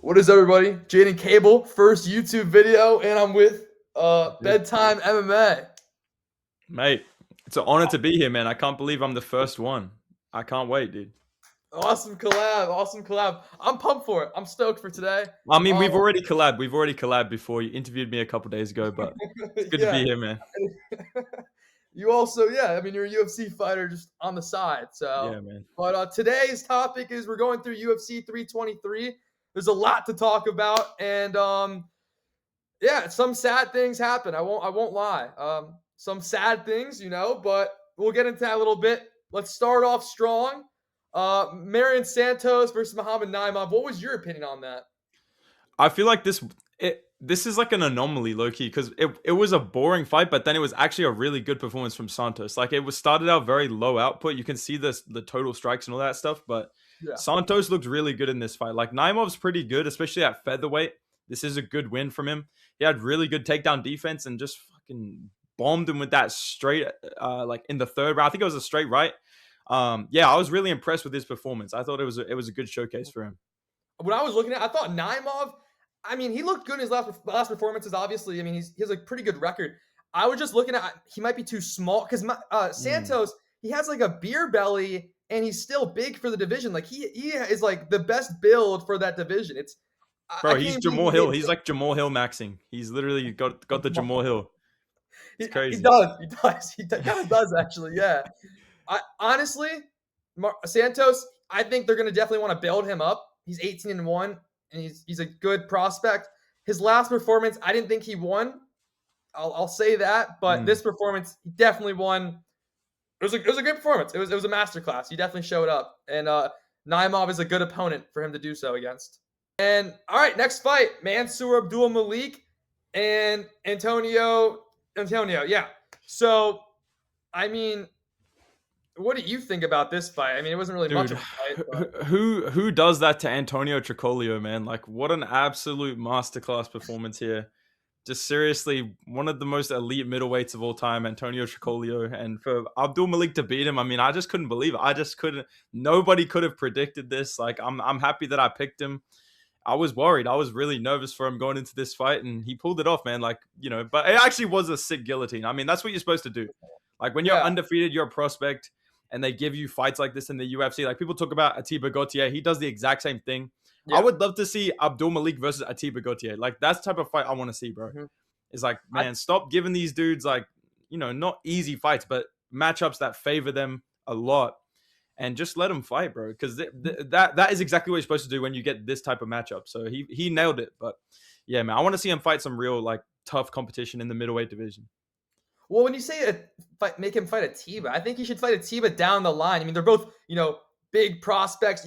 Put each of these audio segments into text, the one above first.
What is everybody? Jaden Cable, first YouTube video, and I'm with Bedtime MMA. Mate, it's an honor to be here, man. I can't believe I'm the first one. I can't wait, dude. Awesome collab, awesome collab. I'm pumped for it. I'm stoked for today. I mean, Um, we've already collabed. We've already collabed before. You interviewed me a couple days ago, but it's good to be yeah. here, man. You also, yeah, I mean, you're a UFC fighter just on the side. So, Yeah, man. but today's topic is we're going through UFC 323. There's a lot to talk about, and yeah, some sad things happen. I won't lie. Some sad things, but we'll get into that a little bit. Let's start off strong. Marion Santos versus Muhammad Naimov. What was your opinion on that? I feel like this is like an anomaly, low key, because it was a boring fight, but then it was actually a really good performance from Santos. Like it was started out very low output. You can see the total strikes and all that stuff, but Yeah. Santos looked really good in this fight. Like Naimov's pretty good, especially at featherweight. This is a good win from him. He had really good takedown defense and just fucking bombed him with that straight, like in the third round. I think it was a straight right. Yeah, I was really impressed with his performance. I thought it was a good showcase for him. When I was looking at, I thought Naimov. I mean, he looked good in his last performances. Obviously, I mean, he has a pretty good record. I was just looking at he might be too small because Mm. Santos, he has like a beer belly and he's still big for the division. Like he is like the best build for that division. I Bro, can't he's even believe Jamal he Hill. made He's like Jamal Hill maxing. He's literally got the it. Jamal Hill. It's He crazy. does. He does. He kind of does actually. Yeah. I honestly, Santos. I think they're going to definitely want to build him up. He's 18-1, and he's a good prospect. His last performance, I didn't think he won. I'll say that, but Mm. this performance, he definitely won. It was a great performance. It was a masterclass. He definitely showed up, and Naimov is a good opponent for him to do so against. And all right, next fight: Mansour Abdul Malik and Antonio. Antonio, yeah. So, I mean, what do you think about this fight? I mean, it wasn't really much Dude, of a fight, but who does that to Antonio Tricolio, man? Like, what an absolute masterclass performance here. Just seriously, one of the most elite middleweights of all time, Antonio Tricolio, and for Abdul Malik to beat him, I mean, I just couldn't believe it. I just couldn't. Nobody could have predicted this. Like, I'm happy that I picked him. I was worried. I was really nervous for him going into this fight, and he pulled it off, man. Like, but it actually was a sick guillotine. I mean, that's what you're supposed to do. Like, when you're yeah, undefeated, you're a prospect, and they give you fights like this in the UFC. Like, people talk about Atiba Gauthier. He does the exact same thing. I yeah. would love to see Abdul Malik versus Atiba Gauthier. Like, that's the type of fight I want to see, bro. Mhm. It's like, I, man, stop giving these dudes, like, not easy fights, but matchups that favor them a lot, and just let him fight, bro. Because that is exactly what you're supposed to do when you get this type of matchup. So he nailed it. But yeah, man, I want to see him fight some real like tough competition in the middleweight division. well, when you say make him fight Atiba, I think he should fight Atiba down the line. I mean, they're both big prospects.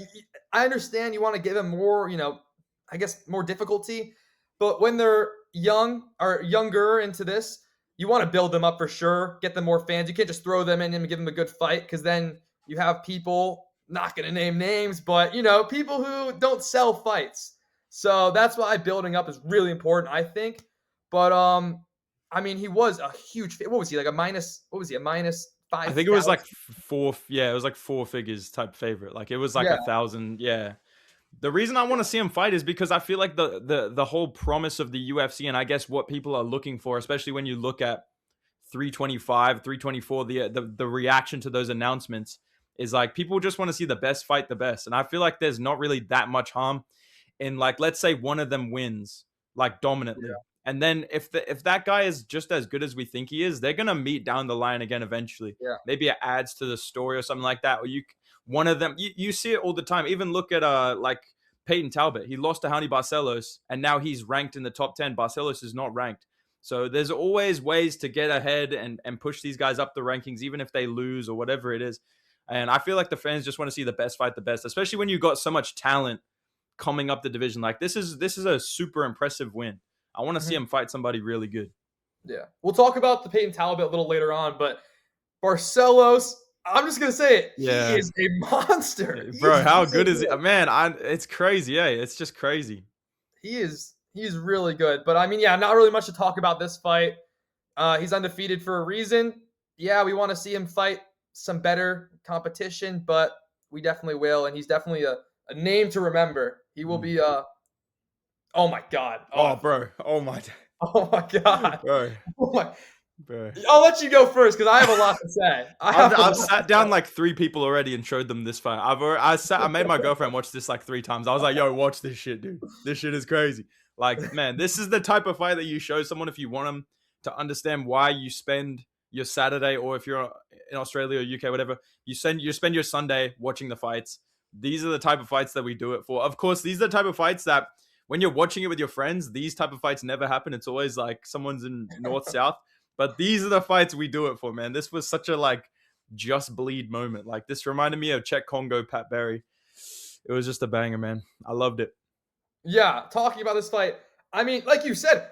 I understand you want to give him more, I guess more difficulty, but when they're young or younger into this, you want to build them up for sure, get them more fans. You can't just throw them in and give them a good fight because then you have people, not going to name names, but people who don't sell fights. So that's why building up is really important, I think. But I mean, he was a huge. What was he like a minus? What was he a minus I five think it was thousand? like four. Yeah, it was like four figures type favorite. Like it was like Yeah, 1,000. Yeah. The reason I want to see him fight is because I feel like the whole promise of the UFC, and I guess what people are looking for, especially when you look at 325, 324, the reaction to those announcements is like people just want to see the best fight the best. And I feel like there's not really that much harm in, like, let's say one of them wins like dominantly. yeah, And then if that guy is just as good as we think he is, they're gonna meet down the line again eventually. yeah. Maybe it adds to the story or something like that. Or one of them, you see it all the time. Even look at like Peyton Talbot. He lost to Hani Barcelos, and now he's ranked in the top 10. Barcelos is not ranked. So there's always ways to get ahead and push these guys up the rankings, even if they lose or whatever it is. And I feel like the fans just want to see the best fight the best, especially when you got so much talent coming up the division. Like this is a super impressive win. I want to see Mhm. him fight somebody really good. Yeah. We'll talk about the Peyton Talbot a little later on, but Barcelos, I'm just gonna say it. He Yeah, is a monster. He bro, is how really good is good. it, man? It's crazy. Yeah, it's just crazy. He's really good. But I mean, yeah, not really much to talk about this fight. He's undefeated for a reason. Yeah, we want to see him fight some better competition, but we definitely will, and he's definitely a name to remember. He will Mm. be Oh my god. Oh, bro. Oh my, Oh my god. bro, Oh my. bro. I'll let you go first because I have a lot to say. I have a I've lot to sat down say. like 3 people already and showed them this fight. I made my girlfriend watch this like 3 times. I was like, "Yo, watch this shit, dude. This shit is crazy." Like, man, this is the type of fight that you show someone if you want them to understand why you spend your Saturday, or if you're in Australia or UK, whatever, you spend your Sunday watching the fights. These are the type of fights that we do it for. Of course, these are the type of fights that when you're watching it with your friends, these type of fights never happen. It's always like someone's in north south. But these are the fights we do it for, man. This was such a like just bleed moment. Like this reminded me of Czech Congo, Pat Barry. It was just a banger, man. I loved it. Yeah, talking about this fight. I mean, like you said,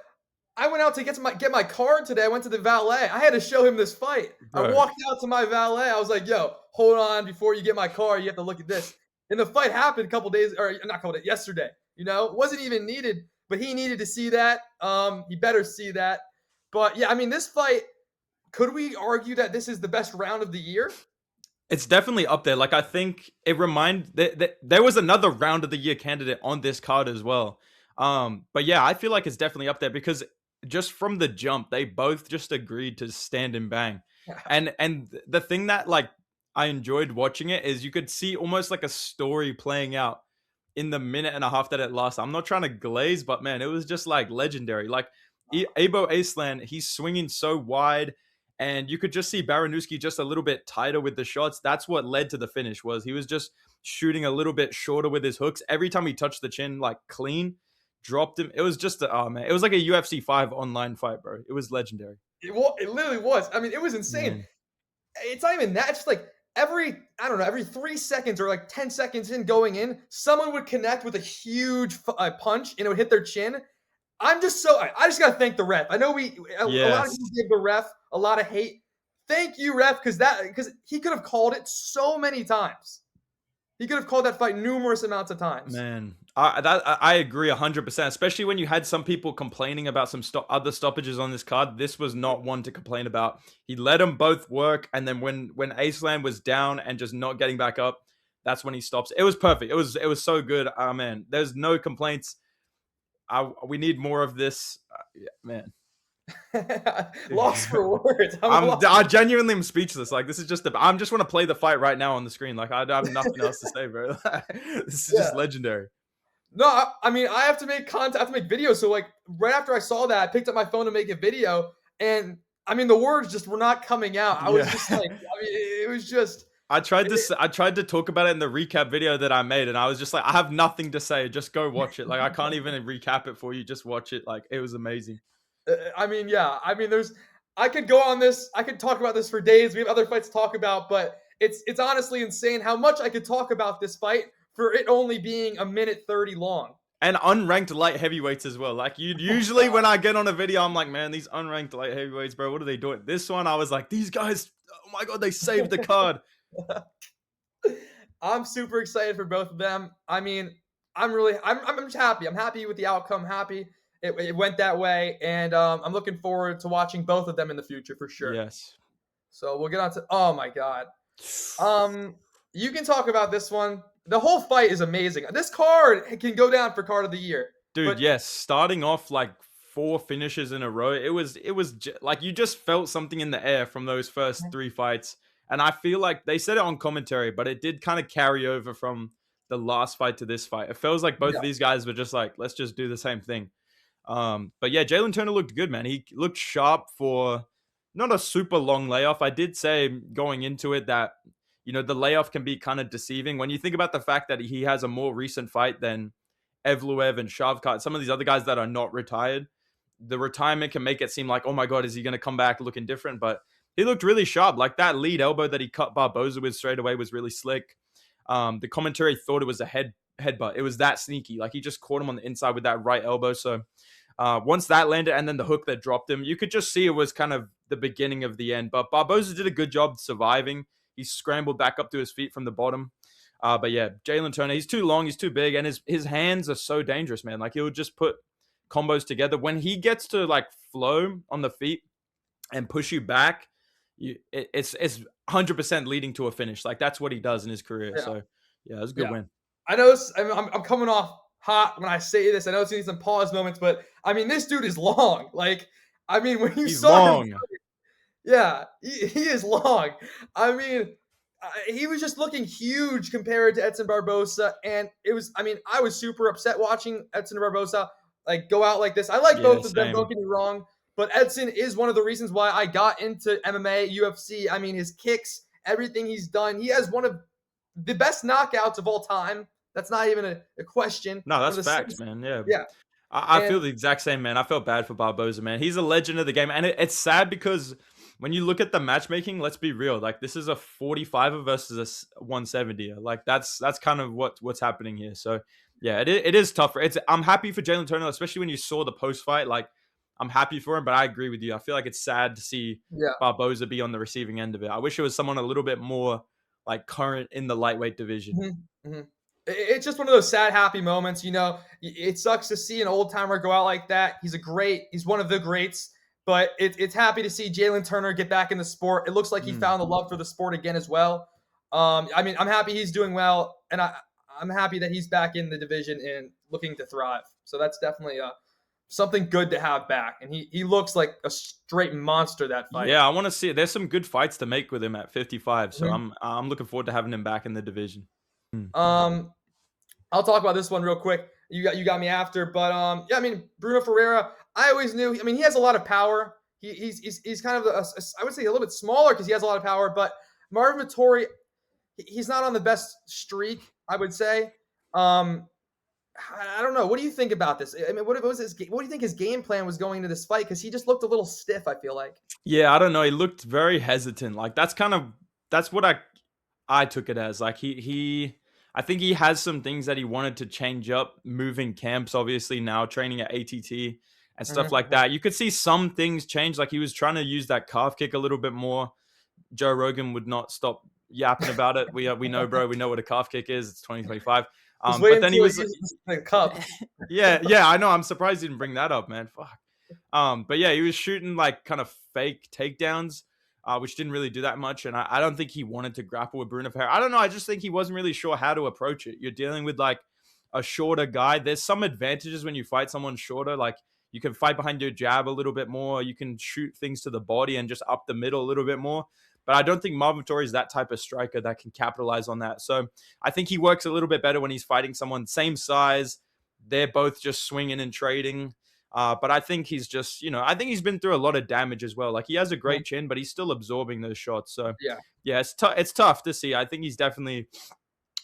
I went out to get my card today. I went to the valet. I had to show him this fight. I Bro. walked out to my valet. I was like, "Yo, hold on, before you get my car, you have to look at this." And the fight happened a couple days, or not a couple days, yesterday. You know, it wasn't even needed, but he needed to see that. He better see that. But yeah, I mean, this fight. Could we argue that this is the best round of the year? It's definitely up there. Like I think it there was another round of the year candidate on this card as well. But yeah, I feel like it's definitely up there because just from the jump, they both just agreed to stand and bang. And the thing that like I enjoyed watching it is you could see almost like a story playing out in the minute and a half that it lasted. I'm not trying to glaze, but man, it was just like legendary. Like Abo Aceland, he's swinging so wide, and you could just see Baranowski just a little bit tighter with the shots. That's what led to the finish. Was he was just shooting a little bit shorter with his hooks every time he touched the chin, like clean, dropped him. It was just oh man, it was like a UFC 5 online fight, bro. It was legendary. It literally was. I mean, it was insane. Man. It's not even that. It's just like I don't know, every 3 seconds or like 10 seconds in going in, someone would connect with a huge punch and it would hit their chin. I just got to thank the ref. I know a lot of Yes. people give the ref a lot of hate. Thank you, ref, because he could have called it so many times. He could have called that fight numerous amounts of times. Man, I agree 100%. Especially when you had some people complaining about some other stoppages on this card. This was not one to complain about. He let them both work, and then when Aceland was down and just not getting back up, that's when he stops. It was perfect. It was so good. Man, there's no complaints. We need more of this, yeah, man. Lost for words. I genuinely am speechless. Like this is just I just want to play the fight right now on the screen. Like I have nothing else to say, bro. This is just legendary. No, I mean I have to make content. I have to make videos. So like right after I saw that, I picked up my phone to make a video, and I mean the words just were not coming out. I was just like, I mean, it was just. I tried to talk about it in the recap video that I made, and I was just like, I have nothing to say. Just go watch it. Like I can't even recap it for you. Just watch it. Like it was amazing. I mean, yeah. I mean, I could go on this. I could talk about this for days. We have other fights to talk about, but it's honestly insane how much I could talk about this fight for it only being a minute 30 long. And unranked light heavyweights as well. Like usually when I get on a video, I'm like, man, these unranked light heavyweights, bro, what are they doing? This one, I was like, these guys, oh my god, they saved the card. I'm super excited for both of them. I mean, I'm just happy. I'm happy with the outcome. Happy it went that way, and I'm looking forward to watching both of them in the future for sure. Yes. So we'll get on to. Oh my god. You can talk about this one. The whole fight is amazing. This card can go down for card of the year, dude. Yes, starting off like 4 finishes in a row. It was like you just felt something in the air from those first 3 fights. And I feel like they said it on commentary, but it did kind of carry over from the last fight to this fight. It feels like both of these guys were just like, let's just do the same thing. But yeah, Jalen Turner looked good, man. He looked sharp for not a super long layoff. I did say going into it that, you know, the layoff can be kind of deceiving. When you think about the fact that he has a more recent fight than Evloev and Shavkat, some of these other guys that are not retired, the retirement can make it seem like, oh my God, is he going to come back looking different? But he looked really sharp. Like that lead elbow that he cut Barboza with straight away was really slick. The commentary thought it was a headbutt. It was that sneaky. Like he just caught him on the inside with that right elbow. So once that landed and then the hook that dropped him, you could just see it was kind of the beginning of the end. But Barboza did a good job surviving. He scrambled back up to his feet from the bottom. But yeah, Jalen Turner, he's too long, he's too big, and his hands are so dangerous, man. Like he'll just put combos together. When he gets to like flow on the feet and push you back, it's 100% leading to a finish. Like that's what he does in his career. Yeah. So yeah, it was a good win. I know I'm coming off hot when I say this. I know it's gonna need some pause moments, but I mean, this dude is long. Like, I mean, when you He's saw him, long. yeah, he is long. I mean, he was just looking huge compared to Edson Barbosa, and it was. I mean, I was super upset watching Edson Barbosa like go out like this. I like Yeah, both of them. Don't same. get me wrong, but Edson is one of the reasons why I got into MMA, UFC. I mean, his kicks, everything he's done. He has one of the best knockouts of all time. That's not even a question. No, One that's of the facts, man. Yeah. yeah, I feel and the exact same, man. I felt bad for Barboza, man. He's a legend of the game. And it's sad because when you look at the matchmaking, let's be real. Like, this is a 45er versus a 170er. Like, that's kind of what's happening here. So, yeah, it is tougher. I'm happy for Jalen Turner, especially when you saw the post-fight. Like, I'm happy for him, but I agree with you. I feel like it's sad to see yeah. Barboza be on the receiving end of it. I wish it was someone a little bit more, like, current in the lightweight division. Mm-hmm. It's just one of those sad, happy moments. You know, it sucks to see an old timer go out like that. He's one of the greats, but it's happy to see Jalen Turner get back in the sport. It looks like he Mm. found the love for the sport again as well. I mean, I'm happy he's doing well, and I'm happy that he's back in the division and looking to thrive. So that's definitely something good to have back. And he looks like a straight monster that fight. Yeah, I want to see it. There's some good fights to make with him at 55, so Mhm. I'm looking forward to having him back in the division. Mm. Um, I'll talk about this one real quick. You got me after, but yeah, I mean Bruno Ferreira. I always knew. I mean, he has a lot of power. He's kind of I would say a little bit smaller because he has a lot of power. But Marvin Vettori, he's not on the best streak. I would say. I don't know. What do you think about this? I mean, what was his? What do you think his game plan was going into this fight? Because he just looked a little stiff. I feel like. Yeah, I don't know. He looked very hesitant. Like that's what I took it as. Like I think he has some things that he wanted to change up, moving camps, obviously now training at ATT and stuff like Mm-hmm. that. You could see some things change. Like he was trying to use that calf kick a little bit more. Joe Rogan would not stop yapping about it. We know, bro. We know what a calf kick is. It's 2025. Just But wait then he until he was, uses the cup. yeah. I know. I'm surprised he didn't bring that up, man. Fuck. But yeah, he was shooting like kind of fake takedowns, which didn't really do that much. And I don't think he wanted to grapple with Bruno Ferreira. I don't know. I just think he wasn't really sure how to approach it. You're dealing with like a shorter guy. There's some advantages when you fight someone shorter. Like you can fight behind your jab a little bit more. You can shoot things to the body and just up the middle a little bit more. But I don't think Marvin Vettori is that type of striker that can capitalize on that. So I think he works a little bit better when he's fighting someone same size. They're both just swinging and trading. But I think he's just, I think he's been through a lot of damage as well. Like he has a great chin, but he's still absorbing those shots. So Yeah. yeah, it's tough to see. I think he's definitely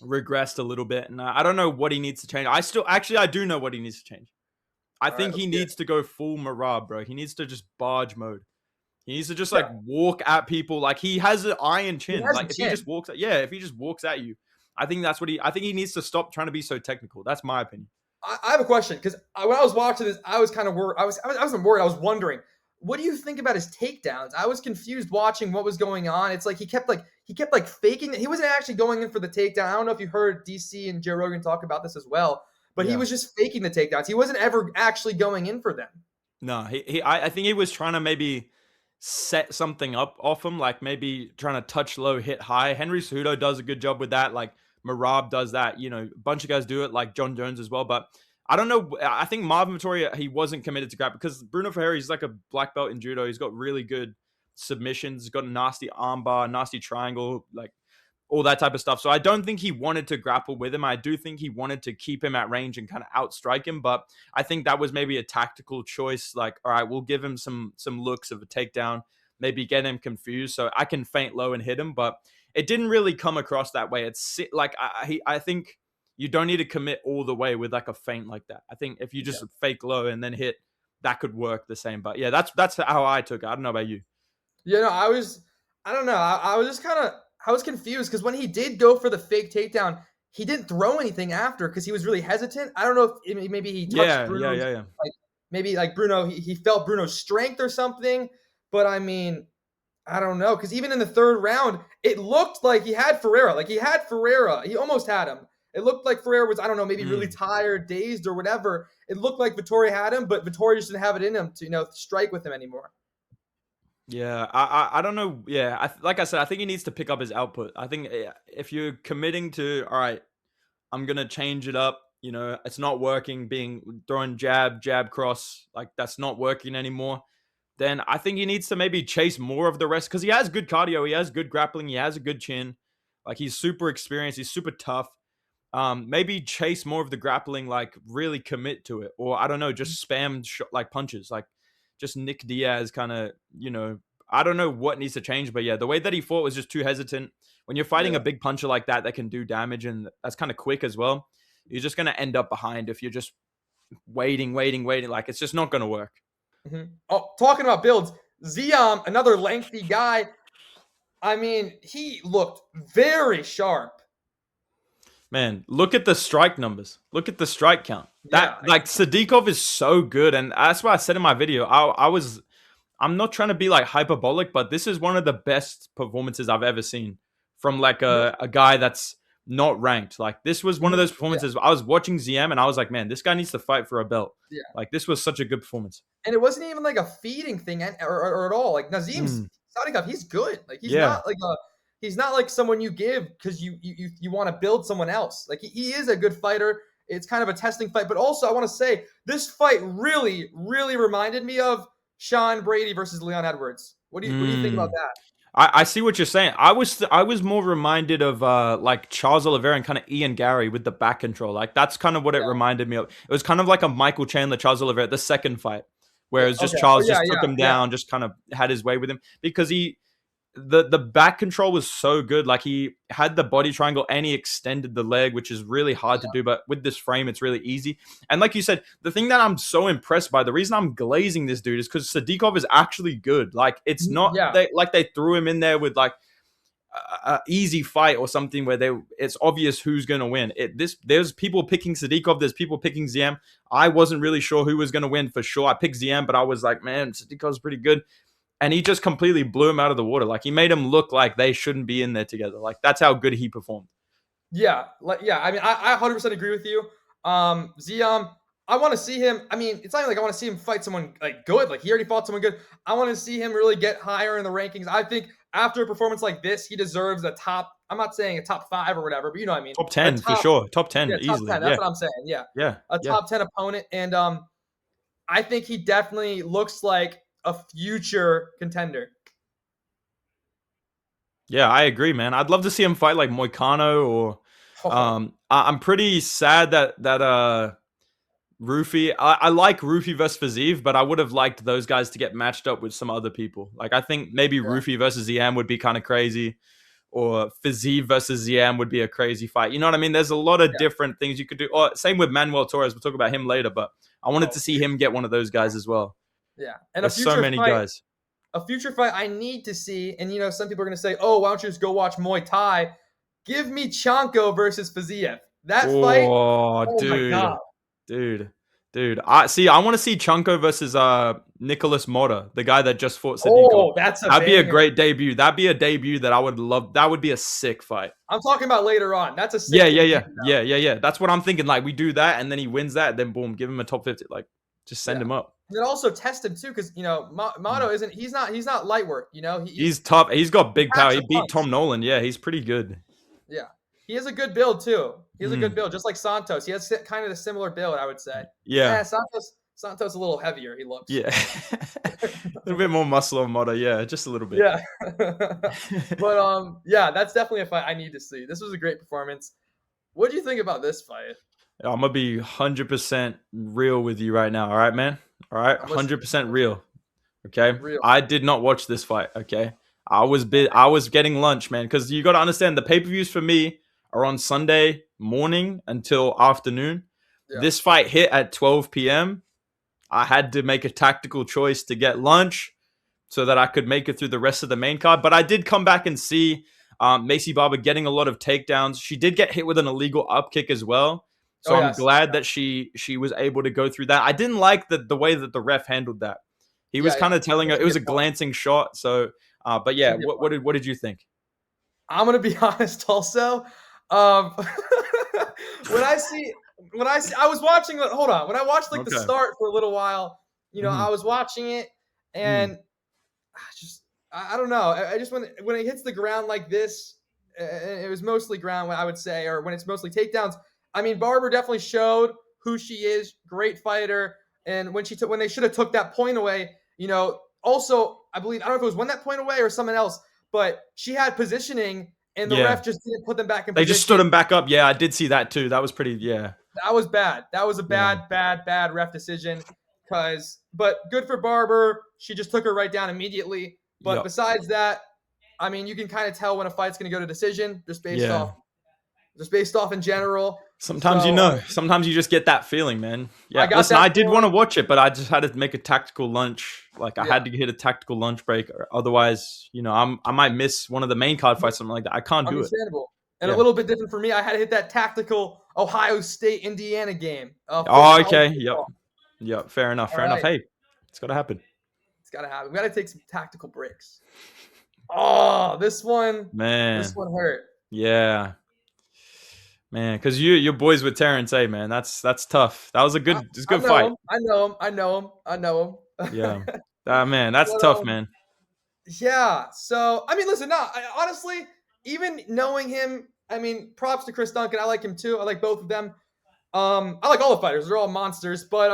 regressed a little bit, and I don't know what he needs to change. I do know what he needs to change. I All right. think Let's he hear it. needs to go full Marab, bro. He needs to just barge mode. He needs to just Yeah. like walk at people. Like he has an iron He chin. has a Like chin. if he just walks at you, I think I think he needs to stop trying to be so technical. That's my opinion. I have a question because when I was watching this, I was kind of worried. I wasn't worried. I was wondering, what do you think about his takedowns? I was confused watching what was going on. It's like he kept faking it. He wasn't actually going in for the takedown. I don't know if you heard DC and Joe Rogan talk about this as well, but he Yeah. was just faking the takedowns. He wasn't ever actually going in for them. No, I think he was trying to maybe set something up off him, like maybe trying to touch low, hit high. Henry Cejudo does a good job with that. Like Marab does that. A bunch of guys do it, like John Jones as well. But I don't know. I think Marvin Vettori, he wasn't committed to grab because Bruno Ferreira, he's like a black belt in judo. He's got really good submissions. He's got a nasty armbar, nasty triangle, like all that type of stuff. So I don't think he wanted to grapple with him. I do think he wanted to keep him at range and kind of outstrike him. But I think that was maybe a tactical choice. Like, all right, we'll give him some looks of a takedown, maybe get him confused so I can feint low and hit him. But it didn't really come across that way. It's like I think you don't need to commit all the way with like a feint like that. I think if you just fake low and then hit, that could work the same. But yeah, that's how I took it. I don't know about you. I don't know. I was just I was confused because when he did go for the fake takedown, he didn't throw anything after because he was really hesitant. I don't know if maybe he touched Bruno's, Yeah. like maybe like Bruno, he felt Bruno's strength or something. But I mean, I don't know because even in the third round, it looked like he had Ferreira. Like he had Ferreira. He almost had him. It looked like Ferreira was, I don't know, maybe really tired, dazed, or whatever. It looked like Vittori had him, but Vittori just didn't have it in him to strike with him anymore. Yeah, I don't know. Yeah, like I said, I think he needs to pick up his output. I think if you're committing to, all right, I'm gonna change it up. You know, it's not working. Being throwing jab, jab, cross, like that's not working anymore. Then I think he needs to maybe chase more of the rest because he has good cardio, he has good grappling, he has a good chin. Like he's super experienced, he's super tough. Maybe chase more of the grappling, like really commit to it, or I don't know, just spam like punches, like just Nick Diaz kind of, you know. I don't know what needs to change, but yeah, the way that he fought was just too hesitant. When you're fighting a Yeah. big puncher like that can do damage and that's kind of quick as well, you're just gonna end up behind if you're just waiting, waiting, waiting. Like it's just not gonna work. Oh, talking about builds, Ziam, another lengthy guy. I mean, he looked very sharp. Man, look at the strike numbers. Look at the strike count. That Yeah. like Sadikov is so good, and that's why I said in my video, I'm not trying to be like hyperbolic, but this is one of the best performances I've ever seen from like a guy that's not ranked. Like this was one of those Yeah. performances. I was watching ZM and I was like, man, this guy needs to fight for a belt. Yeah. Like this was such a good performance. And it wasn't even like a feeding thing or at all. Like Nazim's Sadikov, he's good. Like Yeah. he's not like someone you give because you want to build someone else. Like he is a good fighter. It's kind of a testing fight, but also I want to say this fight really, really reminded me of Sean Brady versus Leon Edwards. What do you think about that? I see what you're saying. I was more reminded of like Charles Oliveira and kind of Ian Gary with the back control. Like that's kind of what it reminded me of. It was kind of like a Michael Chandler Charles Oliveira the second fight, where it was just Okay. Charles Yeah, just took him down, just kind of had his way with him because the back control was so good. Like he had the body triangle and he extended the leg, which is really hard to do. But with this frame, it's really easy. And like you said, the thing that I'm so impressed by, the reason I'm glazing this dude is because Sadikov is actually good. Like it's not they threw him in there with like a easy fight or something where it's obvious who's going to win. There's people picking Sadikov, there's people picking Ziam. I wasn't really sure who was going to win for sure. I picked Ziam, but I was like, man, Sadikov's pretty good. And he just completely blew him out of the water. Like he made him look like they shouldn't be in there together. Like that's how good he performed. Yeah, I mean, I 100% agree with you. Ziam, I want to see him. I mean, it's not even like I want to see him fight someone like good. Like he already fought someone good. I want to see him really get higher in the rankings. I think after a performance like this, he deserves a top. I'm not saying a top 5 or whatever, but you know what I mean. Top 10 for sure. Top 10 Top easily. 10. That's what I'm saying. Yeah, Yeah. a top 10 opponent, and I think he definitely looks like a future contender. Yeah, I agree, man. I'd love to see him fight like Moicano or I'm pretty sad that Rufy. I like Rufy versus Fazeev, but I would have liked those guys to get matched up with some other people. Like I think maybe Rufy versus Ziam would be kind of crazy, or Fazeev versus Ziam would be a crazy fight. You know what I mean? There's a lot of different things you could do. Or same with Manuel Torres. We'll talk about him later, but I wanted to see him get one of those guys as well. Yeah, and there's so many guys. A future fight I need to see, and you know, some people are going to say, "Oh, why don't you just go watch Muay Thai?" Give me Chanko versus Faziev. That fight. Oh dude, my God. dude. I want to see Chanko versus Nicholas Mota, the guy that just fought Sadikov. Oh, that'd be a great debut. That'd be a debut that I would love. That would be a sick fight. I'm talking about later on. That's a sick yeah. That's what I'm thinking. Like we do that, and then he wins that, then boom, give him a top 50. Like just send him up. And also test him too, because you know Motto isn't. He's not light work. You know he's tough. He's got big power. He beat Tom Nolan. Yeah, he's pretty good. Yeah, he has a good build too. He has a good build, just like Santos. He has kind of a similar build, I would say. Yeah, Santos a little heavier. He looks. Yeah, a little bit more muscle on Motto. Yeah, just a little bit. Yeah, but yeah, that's definitely a fight I need to see. This was a great performance. What do you think about this fight? I'm gonna be 100% real with you right now. All right, man. All right, 100% real. Okay, I did not watch this fight. Okay, I was getting lunch, man, because you got to understand the pay-per-views for me are on Sunday morning until afternoon. Yeah. This fight hit at 12 p.m. I had to make a tactical choice to get lunch so that I could make it through the rest of the main card. But I did come back and see Macy Barber getting a lot of takedowns. She did get hit with an illegal up kick as well. So I'm glad that she was able to go through that. I didn't like the way that the ref handled that. He was kind of telling her it was a glancing shot. So, but yeah, what did you think? I'm gonna be honest. Also, when I was watching. Hold on. When I watched the start for a little while, you know, I was watching it, and I don't know. I just when it hits the ground like this, it was mostly ground, I would say, or when it's mostly takedowns. I mean, Barber definitely showed who she is. Great fighter. And when they should have took that point away, also, I believe, I don't know if it was when that point away or someone else, but she had positioning and the Yeah. ref just didn't put them back in They position. just stood him back up. Yeah, I did see that too. That was pretty, yeah. That was bad. That was a bad ref decision. But good for Barber. She just took her right down immediately. But besides that, I mean, you can kind of tell when a fight's going to go to decision just based off in general. Sometimes sometimes you just get that feeling, man. Yeah, listen, I did want to watch it, but I just had to make a tactical lunch. Like I had to hit a tactical lunch break, or otherwise, I might miss one of the main card fights, something like that. I can't do it. Understandable. And a little bit different for me. I had to hit that tactical Ohio State Indiana game. Okay. Yep. Fair enough. Hey, it's gotta happen. It's gotta happen. We gotta take some tactical breaks. Oh, this one hurt. Yeah. Man, because you're boys with Terrence, man. That's tough. That was a good fight. I know him. Yeah. Man, that's tough, man. Yeah. So, I mean, listen, honestly, even knowing him, I mean, props to Chris Duncan. I like him too. I like both of them. I like all the fighters. They're all monsters. But,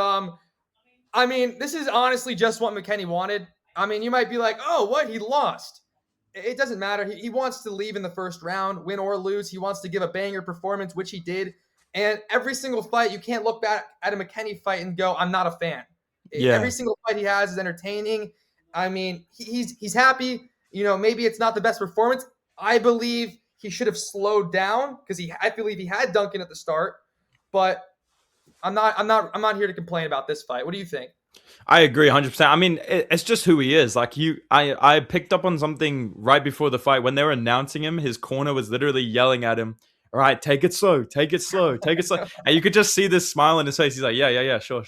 I mean, this is honestly just what McKenny wanted. I mean, you might be like, oh, what? He lost. It doesn't matter. He wants to leave in the first round, win or lose. He wants to give a banger performance, which he did. And every single fight, you can't look back at a McKenny fight and go, I'm not a fan. Yeah. Every single fight he has is entertaining. I mean, he's happy. Maybe it's not the best performance. I believe he should have slowed down because I believe he had Duncan at the start. But I'm not here to complain about this fight. What do you think? I agree 100%. I mean, it's just who he is. Like I picked up on something right before the fight when they were announcing him. His corner was literally yelling at him, "All right, take it slow, take it slow, take it slow." And you could just see this smile on his face. He's like, "Yeah, sure."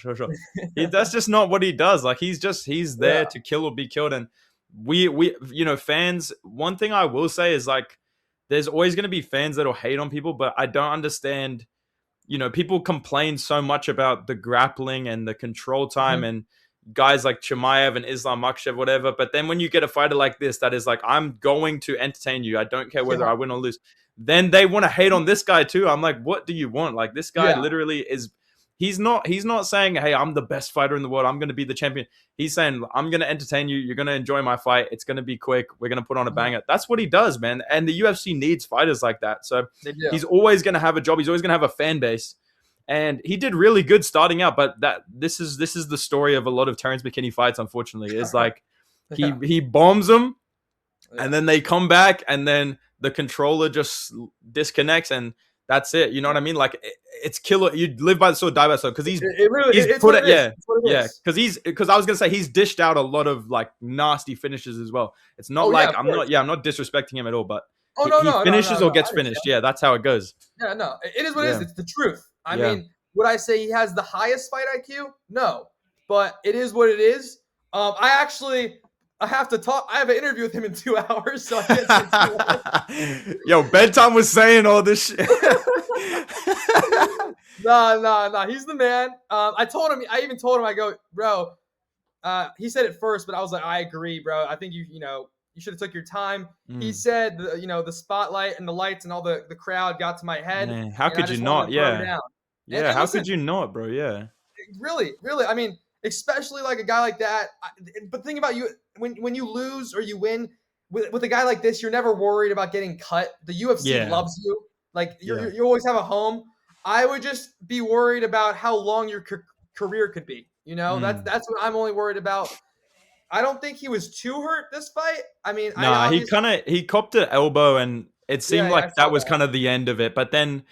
That's just not what he does. Like he's there to kill or be killed. And we fans. One thing I will say is like, there's always going to be fans that'll hate on people, but I don't understand. People complain so much about the grappling and the control time and guys like Chimaev and Islam Makhachev, whatever. But then when you get a fighter like this, that is like, I'm going to entertain you. I don't care whether I win or lose. Then they want to hate on this guy too. I'm like, what do you want? Like this guy literally is, he's not saying, hey, I'm the best fighter in the world. I'm going to be the champion. He's saying, I'm going to entertain you. You're going to enjoy my fight. It's going to be quick. We're going to put on a banger. That's what he does, man. And the UFC needs fighters like that. So he's always going to have a job. He's always going to have a fan base. And he did really good starting out, but this is the story of a lot of Terrence McKinney fights, unfortunately. Is like he bombs them and then they come back and then the controller just disconnects and that's it. You know what I mean? Like it's killer. You live by the sword, die by the sword. Because because I was gonna say he's dished out a lot of like nasty finishes as well. It's not I'm not disrespecting him at all, but he finishes or gets finished. Yeah, that's how it goes. Yeah, no, it is what it is. It's the truth. I mean, would I say he has the highest fight IQ? No, but it is what it is. I have to talk. I have an interview with him in 2 hours, so I can't say Yo, Bedtime was saying all this shit. No. He's the man. I even told him, I go, bro. He said it first, but I was like, I agree, bro. I think you should have took your time. He said, the spotlight and the lights and all the crowd got to my head. Man, how could you not? Yeah. Yeah, how could you not, bro? Yeah. Really. I mean, especially like a guy like that. But think about you when you lose or you win with a guy like this, you're never worried about getting cut. The UFC loves you. Like you always have a home. I would just be worried about how long your career could be. That's what I'm only worried about. I don't think he was too hurt this fight. I mean, he copped an elbow and it seemed like that was kind of the end of it. But then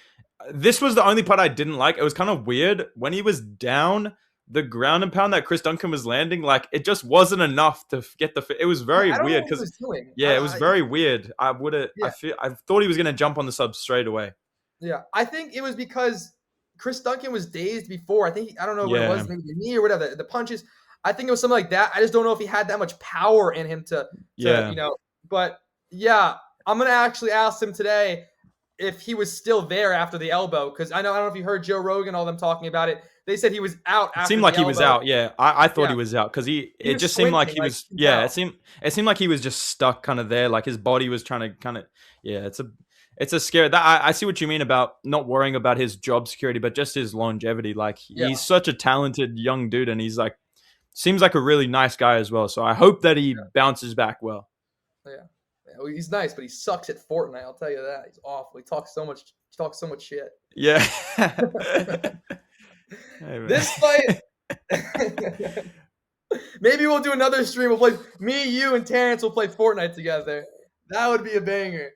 this was the only part I didn't like. It was kind of weird when he was down. The ground and pound that Chris Duncan was landing, like it just wasn't enough to get it was very weird because it was very weird. I thought he was gonna jump on the sub straight away. Yeah, I think it was because Chris Duncan was dazed before. I don't know what it was, maybe the knee or whatever, the punches. I think it was something like that. I just don't know if he had that much power in him to. But yeah, I'm gonna actually ask him today if he was still there after the elbow, because I don't know if you heard Joe Rogan, all them talking about it. They said he was out. After it seemed like he was out. Yeah, I thought he was out because it just seemed like he was. Yeah, it seemed like he was just stuck kind of there. Like his body was trying to kind of. Yeah, It's a scare that I see what you mean about not worrying about his job security, but just his longevity. Like Yeah, he's such a talented young dude, and he's like seems like a really nice guy as well. So I hope that he bounces back well. yeah, yeah. Well, he's nice, but he sucks at Fortnite. I'll tell you that. He's awful. He talks so much. He talks so much shit. Yeah. Hey, This fight. Maybe we'll do another stream. We'll play me, you, and Terrence will play Fortnite together. That would be a banger.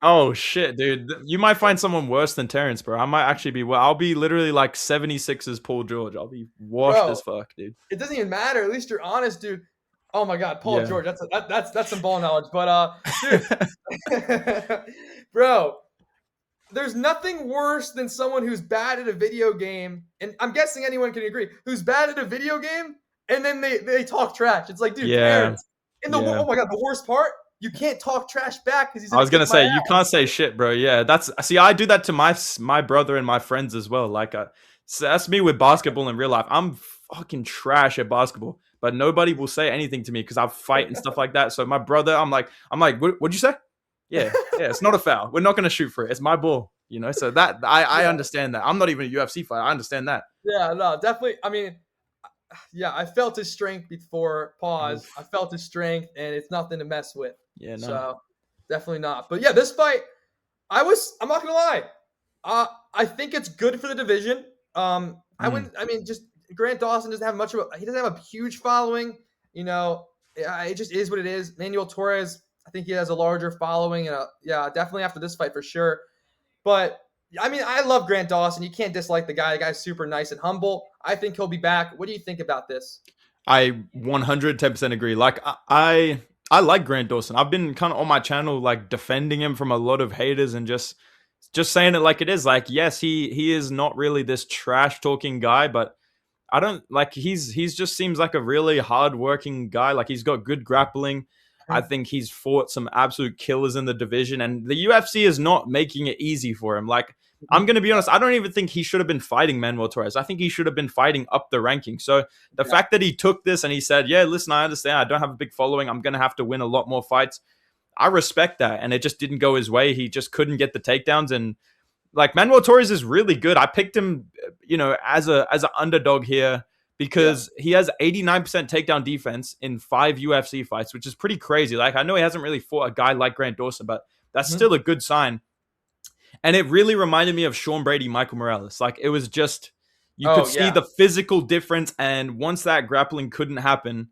Oh shit, dude! You might find someone worse than Terrence, bro. I might actually be. Well, I'll be literally like 76's Paul George. I'll be washed Bro, as fuck, dude. it doesn't even matter. At least you're honest, dude. Oh my God, Paul Yeah. George. That's some ball knowledge. But dude, bro, there's nothing worse than someone who's bad at a video game, and I'm guessing anyone can agree, who's bad at a video game, and then they talk trash. It's like, dude, Yeah. Terrence. Oh my God, the worst part, you can't talk trash back because he's. I was gonna say you ass. can't say shit, bro. Yeah, see, I do that to my brother and my friends as well. Like, so that's me with basketball in real life. I'm fucking trash at basketball, but nobody will say anything to me because I fight and stuff like that. So my brother, I'm like, what'd you say? Yeah, it's not a foul. We're not gonna shoot for it. It's my ball, you know. So that I understand that. I'm not even a UFC fighter. I understand that. Yeah, no, definitely. I mean, yeah, I felt his strength before. Pause. Oof. I felt his strength, and it's nothing to mess with. Yeah, no. So definitely not. But yeah, this fight, I'm not gonna lie. I think it's good for the division. I wouldn't. I mean, just Grant Dawson doesn't have much of a. He doesn't have a huge following. You know, it just is what it is. Manuel Torres, I think he has a larger following, and yeah, definitely after this fight for sure. But I mean, I love Grant Dawson. You can't dislike the guy. The guy's super nice and humble. I think he'll be back. What do you think about this? I 110% agree. Like I like Grant Dawson. I've been kind of on my channel like defending him from a lot of haters and just saying it like it is. Like, yes, he is not really this trash talking guy, but I don't like he's just seems like a really hard working guy. Like he's got good grappling. I think he's fought some absolute killers in the division, and the UFC is not making it easy for him. Like, I'm going to be honest, I don't even think he should have been fighting Manuel Torres. I think he should have been fighting up the ranking. So the fact that he took this and he said, yeah, listen, I understand. I don't have a big following. I'm going to have to win a lot more fights. I respect that. And it just didn't go his way. He just couldn't get the takedowns. And like Manuel Torres is really good. I picked him, you know, as an underdog here because he has 89% takedown defense in 5 UFC fights, which is pretty crazy. Like, I know he hasn't really fought a guy like Grant Dawson, but that's still a good sign. And it really reminded me of Sean Brady, Michael Morales. Like, it was just, you could see the physical difference. And once that grappling couldn't happen,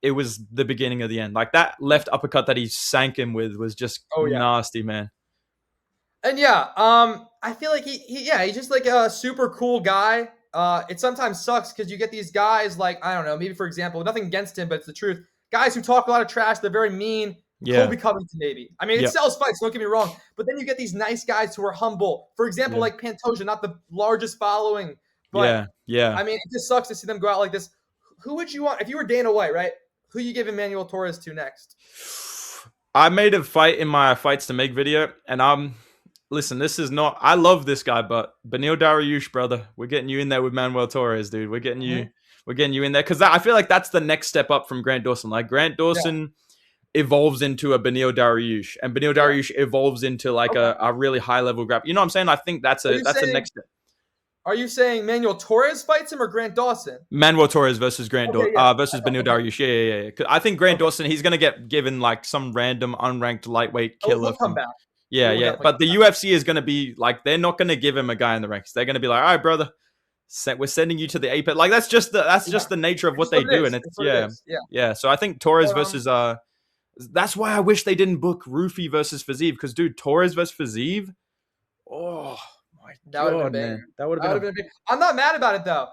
it was the beginning of the end. Like, that left uppercut that he sank him with was just nasty, man. And yeah, I feel like he's just like a super cool guy. It sometimes sucks because you get these guys like, I don't know, maybe for example, nothing against him, but it's the truth. Guys who talk a lot of trash, they're very mean. Kobe Covington, maybe. I mean, it sells fights, don't get me wrong. But then you get these nice guys who are humble. For example, like Pantoja, not the largest following. But I mean, it just sucks to see them go out like this. Who would you want? If you were Dana White, right? Who you give Emmanuel Torres to next? I made a fight in my fights to make video, and listen, this is not. I love this guy, but Beneil Dariush, brother, we're getting you in there with Manuel Torres, dude. We're getting you in there because I feel like that's the next step up from Grant Dawson. Like Grant Dawson evolves into a Beneil Dariush, and Beneil Dariush evolves into like a really high level grab. You know what I'm saying? I think that's a next step. Are you saying Manuel Torres fights him or Grant Dawson? Manuel Torres versus versus Beneil Dariush. Yeah. I think Grant Dawson, he's gonna get given like some random unranked lightweight killer. He'll come back. Yeah. But the UFC is going to be like, they're not going to give him a guy in the ranks. They're going to be like, all right, brother, we're sending you to the apex. Like, that's just the nature of what they do. And it's, So I think Torres versus, that's why I wish they didn't book Rufi versus Fiziev. Because, dude, Torres versus Fiziev, oh my God, man. That would have been big. I'm not mad about it, though.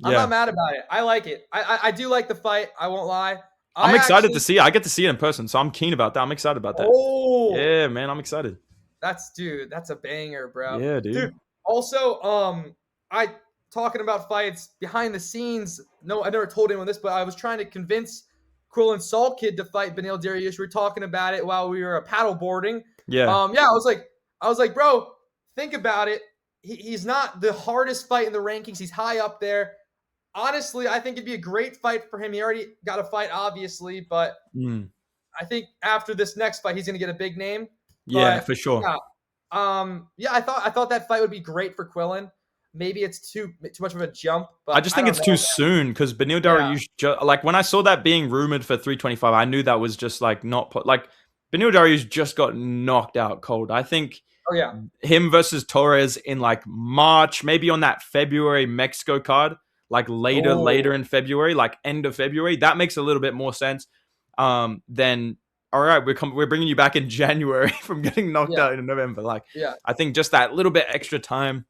I'm not mad about it. I like it. I do like the fight. I won't lie. I'm excited to see it. I get to see it in person, so I'm keen about that. I'm excited about that. Oh, yeah, man, I'm excited. That's a banger, bro. Yeah, dude. Also, I talking about fights behind the scenes. No, I never told anyone this, but I was trying to convince Quill and Salt Kid to fight Beneil Dariush. We were talking about it while we were paddle boarding. Yeah. I was like, bro, think about it. He's not the hardest fight in the rankings. He's high up there. Honestly, I think it'd be a great fight for him. He already got a fight, obviously, but I think after this next fight, he's going to get a big name. Yeah, for sure. Yeah, I thought that fight would be great for Quillen. Maybe it's too much of a jump, I but just I think don't it's too know, man. soon because Beneil Yeah. Dariush, like when I saw that being rumored for 325, I knew that was just like not like Beneil Dariush just got knocked out cold. I think Oh yeah. him versus Torres in like March, maybe on that February Mexico card, like later Oh in February, like end of February, that makes a little bit more sense. Then all right, we're bringing you back in January from getting knocked yeah, out in November. Like yeah. I think just that little bit extra time,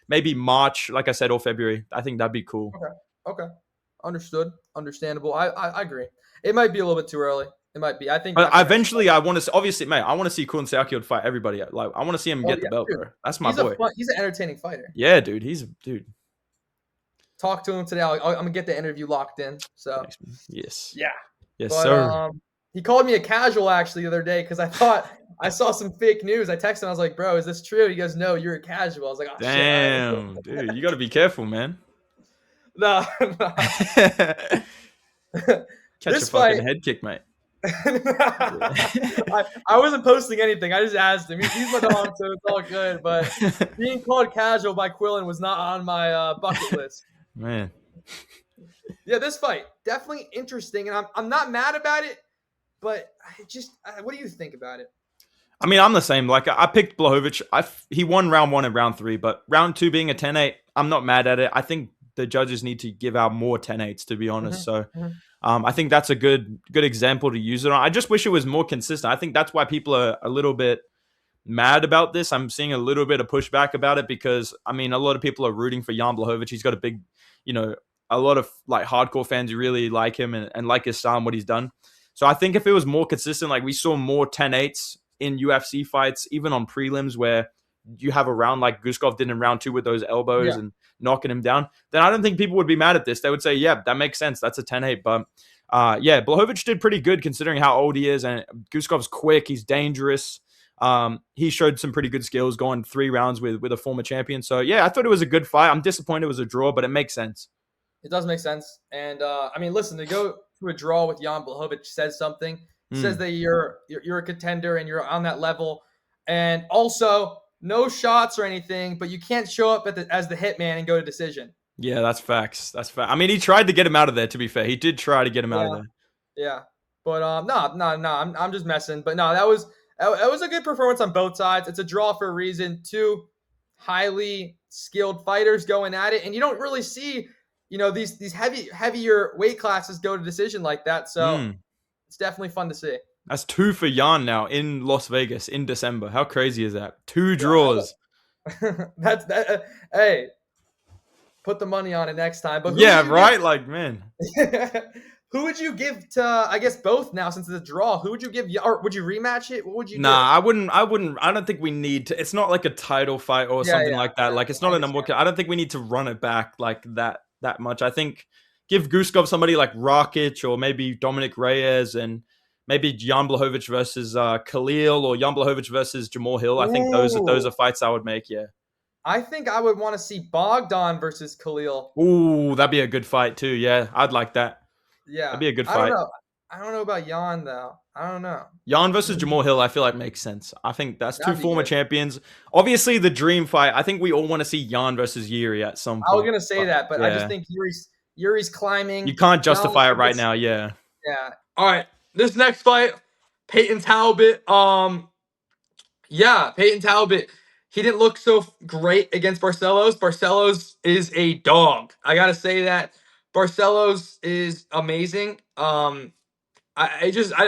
maybe March, like I said, or February. I think that'd be cool. Okay. Okay. Understood. Understandable. I agree. It might be a little bit too early. It might be. I think But definitely next eventually, fight. I want to obviously, mate. I want to see Kun Seakyo fight everybody. Like, I want to see him Oh get the yeah, belt, dude. bro. That's my boy. He's an entertaining fighter. Yeah, dude. He's a dude. Talk to him today. I'm gonna get the interview locked in. So Thanks, man. Yes, yeah. yes, But sir. he called me a casual actually the other day because I thought I saw some fake news. I texted him. I was like, "Bro, is this true?" He goes, "No, you're a casual." I was like, "Oh shit, all right." Damn, dude. You got to be careful, man. No, no. Catch a This fucking fight, head kick, mate. I wasn't posting anything. I just asked him. He's my dog, so it's all good. But being called casual by Quillen was not on my bucket list. Man. Yeah, this fight definitely interesting, and I'm not mad about it. But what do you think about it? I mean, I'm the same. Like, I picked Blachowicz. He won round 1 and round 3, but round 2 being a 10-8, I'm not mad at it. I think the judges need to give out more 10-8s, to be honest. So, I think that's a good example to use it on. I just wish it was more consistent. I think that's why people are a little bit mad about this. I'm seeing a little bit of pushback about it because, I mean, a lot of people are rooting for Jan Blachowicz. He's got a big, a lot of like hardcore fans who really like him and like his style and what he's done. So I think if it was more consistent, like we saw more 10-8s in UFC fights, even on prelims where you have a round like Guskov did in round 2 with those elbows Yeah, and knocking him down, then I don't think people would be mad at this. They would say, yeah, that makes sense. That's a 10-8. But yeah, Blachowicz did pretty good considering how old he is. And Guskov's quick. He's dangerous. He showed some pretty good skills going 3 rounds with a former champion. So yeah, I thought it was a good fight. I'm disappointed it was a draw, but it makes sense. it does make sense. And I mean, listen, to go to a draw with Jan Blachowicz says something. It says that you're a contender and you're on that level. And also, no shots or anything, but you can't show up as the hitman and go to decision. Yeah, that's facts. That's fact. I mean, he tried to get him out of there, to be fair. He did try to get him out of Yeah, there. yeah. But no. I'm just messing. But no, that was a good performance on both sides. It's a draw for a reason. Two highly skilled fighters going at it, and you don't really see, these heavier weight classes go to decision like that. So it's definitely fun to see. That's 2 for Jan now in Las Vegas in December. How crazy is that? 2 Yeah, draws. that's that. Hey, put the money on it next time. But Yeah, right? Like, man. Who would you give to? I guess both now since it's a draw. Who would you give? Or would you rematch it? What would you do? Nah, I wouldn't. I don't think we need to. It's not like a title fight or something like that. Like, it's not a number one. I don't think we need to run it back like that much. I think give Guskov somebody like Rakic or maybe Dominic Reyes and maybe Jan Blachowicz versus Khalil or Jan Blachowicz versus Jamal Hill. I think those are fights I would make. Yeah. I think I would want to see Bogdan versus Khalil. Ooh, that'd be a good fight too. Yeah, I'd like that. Yeah. That'd be a good I don't fight. know. I don't know about Jan though. I don't know. Jan versus Jamal Hill, I feel like makes sense. I think that's 2 That'd be former good. champions. Obviously, the dream fight. I think we all want to see Jan versus Yuri at some I was point. gonna say that, but I just Yeah, think Yuri's climbing. you can't Jan justify it right Blachowicz- now. Yeah, Yeah. All right. This next fight, Peyton Talbot. Yeah, Peyton Talbot. He didn't look so great against Barcelos. Barcelos is a dog. I gotta say that. Barcelos is amazing. I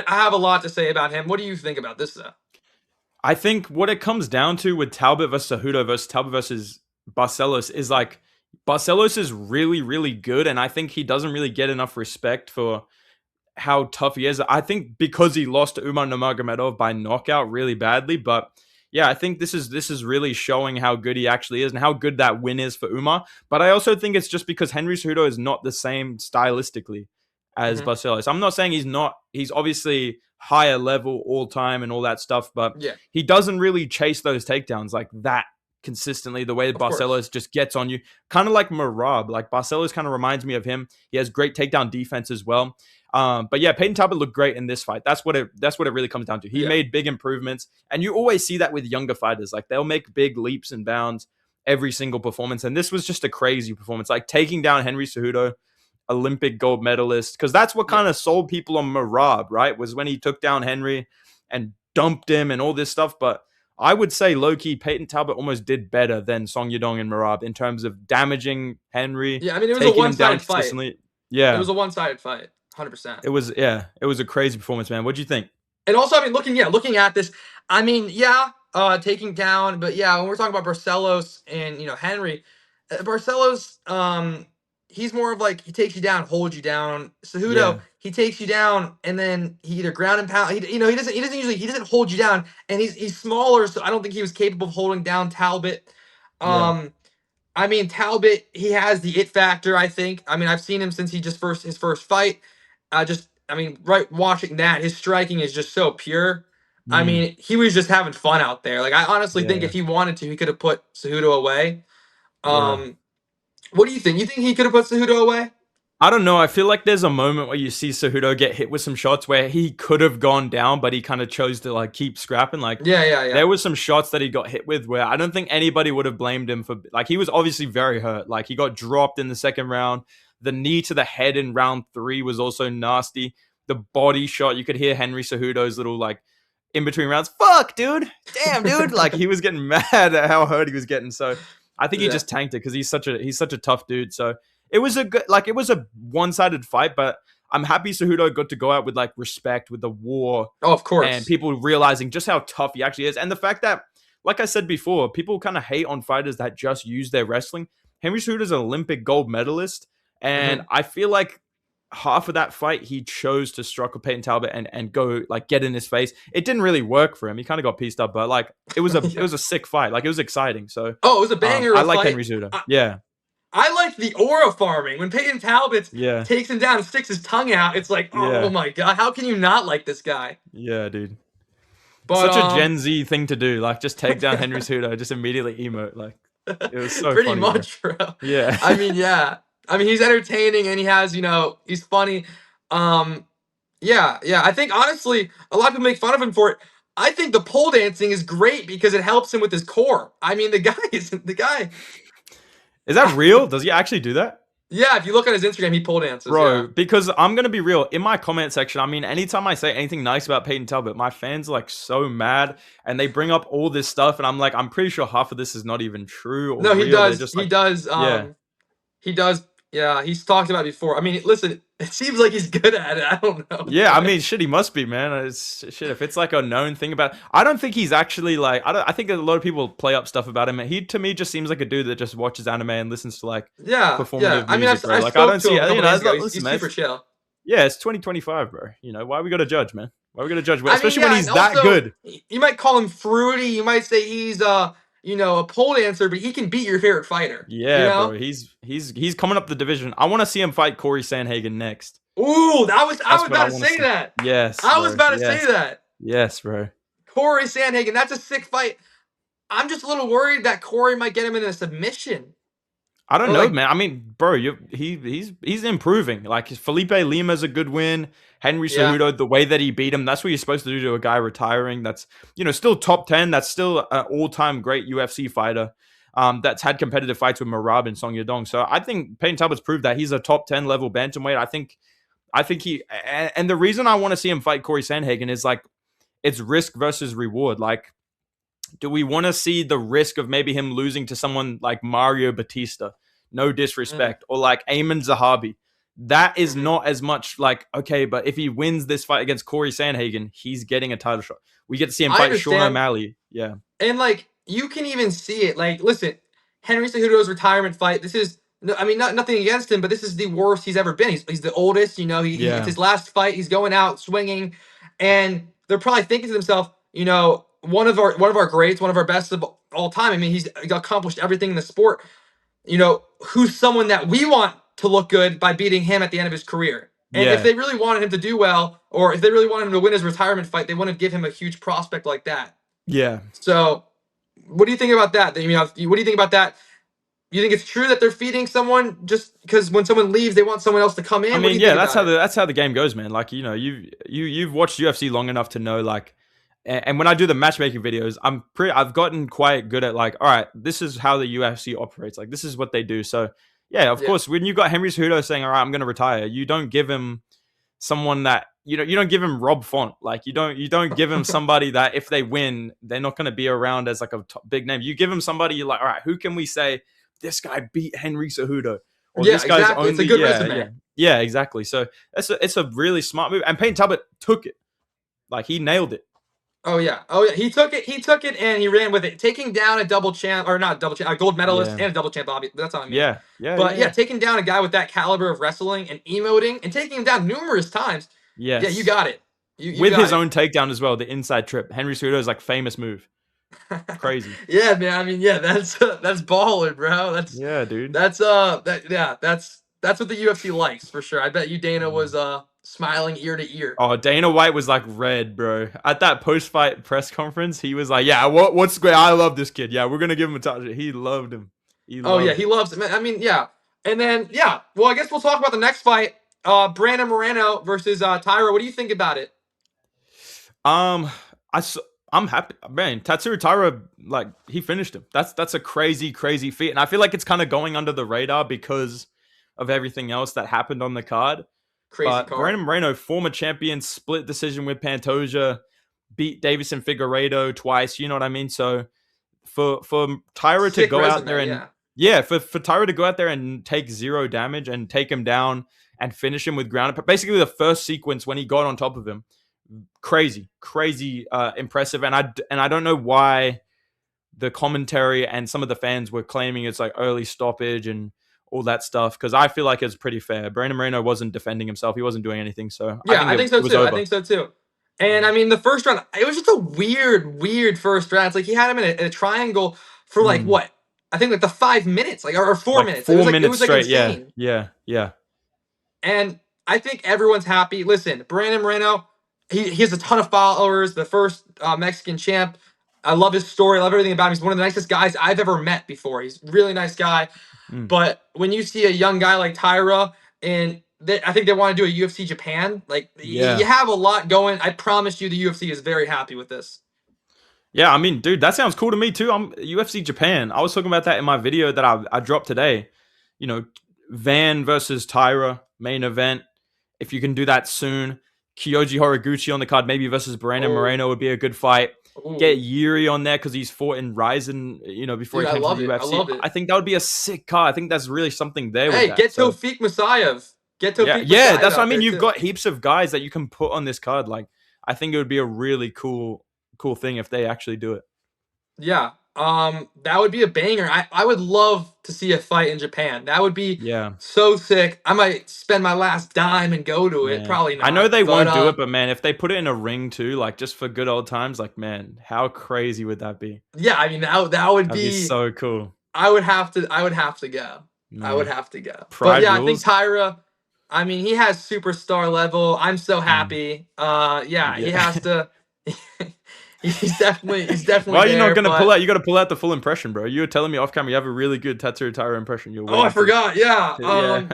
have a lot to say about him. What do you think about this though? I think what it comes down to with Talbot versus Cejudo versus Talbot versus Barcelos is like Barcelos is really, really good, and I think he doesn't really get enough respect for how tough he is. I think because he lost to Umar Nurmagomedov by knockout really badly, but yeah, I think this is really showing how good he actually is and how good that win is for Umar. But I also think it's just because Henry Cejudo is not the same stylistically as Barcelos. I'm not saying he's not. He's obviously higher level all time and all that stuff, but Yeah. he doesn't really chase those takedowns like that consistently. The way that Of course. Barcelos just gets on you, kind of like Merab. Like Barcelos kind of reminds me of him. He has great takedown defense as well. But yeah, Peyton Talbot looked great in this fight. That's what it really comes down to. He Yeah. made big improvements, and you always see that with younger fighters. Like they'll make big leaps and bounds every single performance, and this was just a crazy performance. Like taking down Henry Cejudo, Olympic gold medalist, because that's what kind of sold people on Merab, right? Was when he took down Henry and dumped him and all this stuff. But I would say low-key, Peyton Talbot almost did better than Song Yadong and Merab in terms of damaging Henry, Yeah, I mean, it was a taking him down one-sided fight. consistently. It Yeah, was a one-sided fight, 100%. it was. Yeah, it was a crazy performance, man. What'd you think? And also, I mean, looking at this, I mean, yeah, taking down, but yeah, when we're talking about Barcelos and Henry, Barcelos, he's more of like he takes you down, holds you down. Cejudo, Yeah, he takes you down, and then he either ground and pound. He doesn't hold you down, and he's smaller, so I don't think he was capable of holding down Talbot. yeah, I mean, Talbot, he has the it factor, I think. I mean, I've seen him since his first fight. I mean, right watching that, his striking is just so pure. I mm, mean, he was just having fun out there. Like, I honestly think yeah, if he wanted to, he could have put Cejudo away. yeah. Um, what do you think? You think he could have put Cejudo away? I don't know. I feel like there's a moment where you see Cejudo get hit with some shots where he could have gone down, but he kind of chose to like keep scrapping. Like Yeah, yeah, yeah. there was some shots that he got hit with where I don't think anybody would have blamed him for. Like he was obviously very hurt. Like he got dropped in the second round. The knee to the head in round 3 was also nasty. The body shot, you could hear Henry Cejudo's little like in between rounds. Fuck, dude. Damn, dude. Like he was getting mad at how hurt he was getting. So I think he Yeah. just tanked it because he's such a tough dude. So it was a one-sided fight, but I'm happy Cejudo got to go out with like respect with the war Oh, of and course. people realizing just how tough he actually is. And the fact that, like I said before, people kind of hate on fighters that just use their wrestling. Henry Cejudo is an Olympic gold medalist, and Hmm. I feel like half of that fight he chose to struck with Peyton Talbot and go like get in his face. It didn't really work for him. He kind of got pieced up, but like it was Yeah. a sick fight. Like it was exciting. So Oh, it was a banger of I a like fight. Henry Cejudo. Yeah, I like the aura farming. When Peyton Talbot yeah, takes him down and sticks his tongue out, it's like, oh yeah, my god, how can you not like this guy? yeah, dude. But Such a Gen Z thing to do. Like just take down Henry Cejudo, just immediately emote. Like it was so pretty funny, bro. much, bro. Yeah. I mean, yeah. I mean, he's entertaining and he has, he's funny. Um, yeah, yeah. I think honestly, a lot of people make fun of him for it. I think the pole dancing is great because it helps him with his core. I mean, the guy. Is that real? Does he actually do that? Yeah, if you look on his Instagram, he pole dances. Yeah. Bro, because I'm gonna be real, in my comment section, I mean, anytime I say anything nice about Peyton Talbot, my fans are like so mad and they bring up all this stuff, and I'm like, I'm pretty sure half of this is not even true or No, he real. They're does. just He like, does. yeah. He does. Yeah, he's talked about it before. I mean, listen, it seems like he's good at it. I don't know, Yeah, I but mean, shit, he must be, man. It's shit. If it's like a known thing about, I don't think he's actually like. I think a lot of people play up stuff about him. He to me just seems like a dude that just watches anime and listens to like yeah, yeah. performative I mean, music, bro. I Like I spoke don't to see, him a couple days ago. listen, He's man. super chill. Yeah, it's 2025, bro. You know why we gotta judge, man? Why we gotta judge, I mean, especially when yeah, he's and that also good. you might call him fruity. You might say he's a pole dancer, but he can beat your favorite fighter. You Yeah, bro. know? He's coming up the division. I want to see him fight Corey Sandhagen next. Ooh, I That's was what I about to want to say see. that. Yes, I was bro. about to say Yes, that. yes, bro. Corey Sandhagen, that's a sick fight. I'm just a little worried that Corey might get him in a submission. I don't Or know, like, man. I mean, bro, he's improving. Like Felipe Lima's a good win. Henry yeah. Cejudo, the way that he beat him, that's what you're supposed to do to a guy retiring. That's still top 10. That's still an all-time great UFC fighter. That's had competitive fights with Merab and Song Yadong. So I think Peyton Talbot's proved that he's a top 10 level bantamweight. I think he and the reason I want to see him fight Corey Sandhagen is like it's risk versus reward. Like, do we want to see the risk of maybe him losing to someone like Mario Batista? No Mm, disrespect, or like Ayman Zahabi. That is mhm. not as much like okay, but if he wins this fight against Corey Sandhagen, he's getting a title shot. We get to see him I fight Sean understand. O'Malley. Yeah, And like you can even see it. Like, listen, Henry Cejudo's retirement fight. This is no, I mean, nothing against him, but this is the worst he's ever been. He's the oldest. It's yeah, his last fight. He's going out swinging, and they're probably thinking to themselves, one of our greats, one of our best of all time. I mean, he's accomplished everything in the sport. Who's someone that we want to look good by beating him at the end of his career? And if yeah, they really wanted him to do well, or if they really wanted him to win his retirement fight, they wouldn't give him a huge prospect like that. yeah. So What do you think about that? You know, what do you think about that? You think it's true that they're feeding someone just because when someone leaves, they want someone else to come I in? What do mean, you yeah, think about it? that's how the game goes, man. Like, you know, you've watched UFC long enough to know, like, and when I do the matchmaking videos, I've gotten quite good at, like, all right, this is how the UFC operates. Like, this is what they do. So yeah, of Yeah, course, when you got Henry Cejudo saying, all right, I'm going to retire, you don't give him someone that you don't give him Rob Font. Like, you don't give him somebody that if they win, they're not going to be around as like a big name. You give him somebody you're like, all right, who can we say this guy beat Henry Cejudo, or yeah, this guy's exactly. It's a only good yeah resume. yeah exactly. So it's a really smart move, and Payne Talbot took it, like he nailed it. Oh yeah, oh yeah. He took it. He took it, and he ran with it, taking down a double champ or not double champ, a gold medalist Yeah and a double champ. Obviously, that's what I mean. yeah yeah But yeah yeah, yeah. taking down a guy with that caliber of wrestling and emoting and taking him down numerous times. Yeah, you Yes, got it. You with got his it. own takedown as well, the inside trip. Henry Cejudo's like famous move, crazy. Yeah, man. I mean, yeah, that's baller, bro. Yeah, dude. That's what the UFC likes for sure. I bet you Dana was smiling ear to ear. Oh, Dana White was like red, bro. At that post-fight press conference, he was like, "Yeah, what's great? I love this kid. Yeah, we're gonna give him a touch." He loved him. He Oh yeah, loved he it. loves it. Man, I mean, yeah. And then yeah, well, I guess we'll talk about the next fight. Brandon Moreno versus Tyra. What do you think about it? Um, I s- I'm happy, man. Tatsuro Taira, like he finished him. That's a crazy feat, and I feel like it's kind of going under the radar because of everything else that happened on the card. Crazy But card. Brandon Moreno, former champion, split decision with Pantoja, beat Davison Figueiredo twice. You know what I mean? So for Tyra to Sick go out there resume, and yeah. yeah, for Tyra to go out there and take zero damage and take him down and finish him with ground, basically the first sequence when he got on top of him, crazy impressive. And I don't know why the commentary and some of the fans were claiming it's like early stoppage and all that stuff, because I feel like it's pretty fair. Brandon Moreno wasn't defending himself, he wasn't doing anything, so I Yeah, think I it, think so it was too. I over. think so too. And I mean, the first round, it was just a weird first round. It's like he had him in a triangle for like Mm. what? I think like the 5 minutes, like or 4 minutes. It was Like like it 4 minutes was like straight. Yeah, insane. yeah. And I think everyone's happy. Listen, Brandon Moreno, he has a ton of followers. The first Mexican champ. I love his story. I love everything about him. He's one of the nicest guys I've ever met before. He's a really nice guy. Mm. But when you see a young guy like Tyra, and I think they want to do a UFC Japan, like you Yeah. have a lot going. I promise you, the UFC is very happy with this. Yeah, I mean, dude, that sounds cool to me too. I'm UFC Japan. I was talking about that in my video that I dropped today. You know, Van versus Tyra main event. If you can do that soon, Kyoji Horiguchi on the card, maybe versus Brandon Oh, Moreno would be a good fight. Get ooh, Yuri on there because he's fought in Ryzen, you know, before dude, he I came to the love it. I UFC. love it. I think that would be a sick card. I think that's really something there with Hey, that. get So Tofik Masayev. Get yeah, Tofik yeah, Masayev that's what I out mean. there You've too. got heaps of guys that you can put on this card. Like, I think it would be a really cool thing if they actually do it. Yeah. That would be a banger. I would love to see a fight in Japan. That would be Yeah. so sick. I might spend my last dime and go to it. Man, Probably I know not. they But won't do it, but man, if they put it in a ring too, like just for good old times, like man, how crazy would that be? yeah, I mean that would That'd be be so cool, I would have to go. I would man. have to go. But Pride yeah, I think rules. Tyra, I mean, he has superstar level. I'm so Mm, happy. Yeah, he yeah. has to he's definitely Why are you not there, gonna pull but out? You got to pull out the full impression, bro. You were telling me off camera you have a really good Tatsuro Taira impression. You're oh, I waiting to, forgot. Yeah. yeah.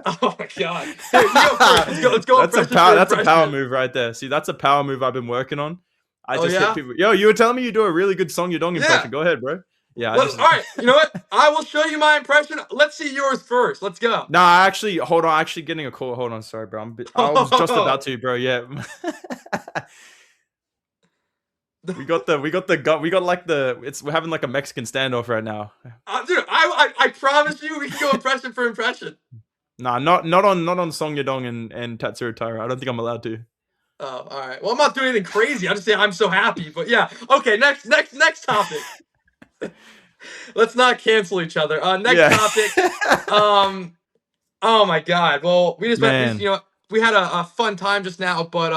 Oh my god. Here, you go first. Let's go That's a impression power. for That's a power impression. move right there. See, that's a power move I've been working on. I Oh just hit yeah? people. Yo, you were telling me you do a really good Song Yudong Yeah. impression. Go ahead, bro. Yeah, I Well, just all right. You know what? I will show you my impression. Let's see yours first. Let's go. no, I actually hold on. Actually, getting a call. Hold on, sorry, bro. I was just about to, bro. Yeah, we got like we're having like a Mexican standoff right now. Dude, I promise you we can go impression for impression. Nah, not on Song Yadong and Tatsuro Taira. I don't think I'm allowed to. Oh, all right. Well, I'm not doing anything crazy. I'm just saying I'm so happy. But yeah. Okay, next topic. Let's not cancel each other. Next Yeah, topic. Um oh my god. Well, we just went man. we had a fun time just now, but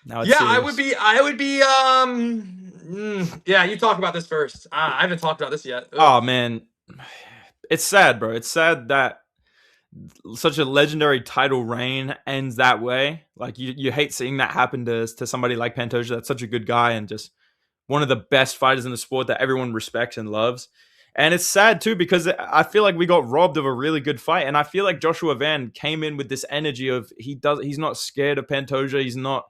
Now it's yeah, serious. I would be yeah, you talk about this first. I haven't talked about this yet. Ugh. Oh man, it's sad, bro. It's sad that such a legendary title reign ends that way. Like you hate seeing that happen to somebody like Pantoja. That's such a good guy, and just one of the best fighters in the sport that everyone respects and loves. And it's sad too because I feel like we got robbed of a really good fight, and I feel like Joshua Van came in with this energy of he's not scared of Pantoja. He's not,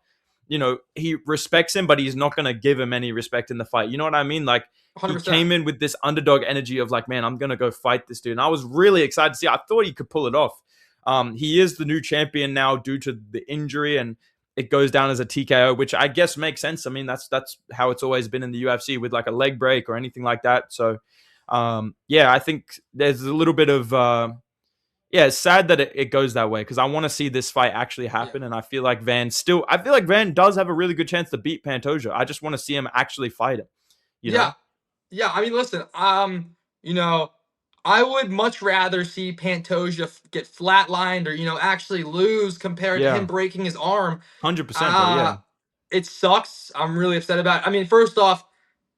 he respects him, but he's not going to give him any respect in the fight. You know what I mean? Like, he 100%. came in with this underdog energy of like, man, I'm going to go fight this dude. And I was really excited to see. I thought he could pull it off. He is the new champion now due to the injury, and it goes down as a TKO, which I guess makes sense. I mean, that's how it's always been in the UFC with like a leg break or anything like that. So, yeah, I think there's a little bit of it's sad that it goes that way because I want to see this fight actually happen, and I feel like Van does have a really good chance to beat Pantoja. I just want to see him actually fight him. You know? Yeah. I mean, listen, you know, I would much rather see Pantoja get flatlined or, actually lose compared to him Yeah, breaking his arm. 100%, bro. Uh, Yeah. it sucks. I'm really upset about it. I mean, first off,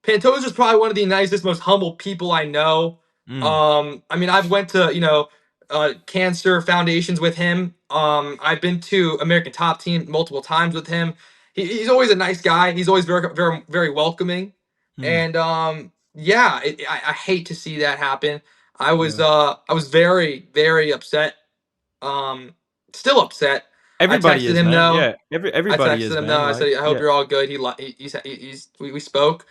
Pantoja's probably one of the nicest, most humble people I know. Mm, I mean, I've went to, cancer foundations with him. I've been to American Top Team multiple times with him. He's always a nice guy. He's always very, very, very welcoming. mm, And yeah, I hate to see that happen. yeah. I was very, very upset. Um, Still upset. I Everybody texted is, him man. no. Yeah, everybody is, man. I Like, said, I hope yeah, you're all good. We spoke.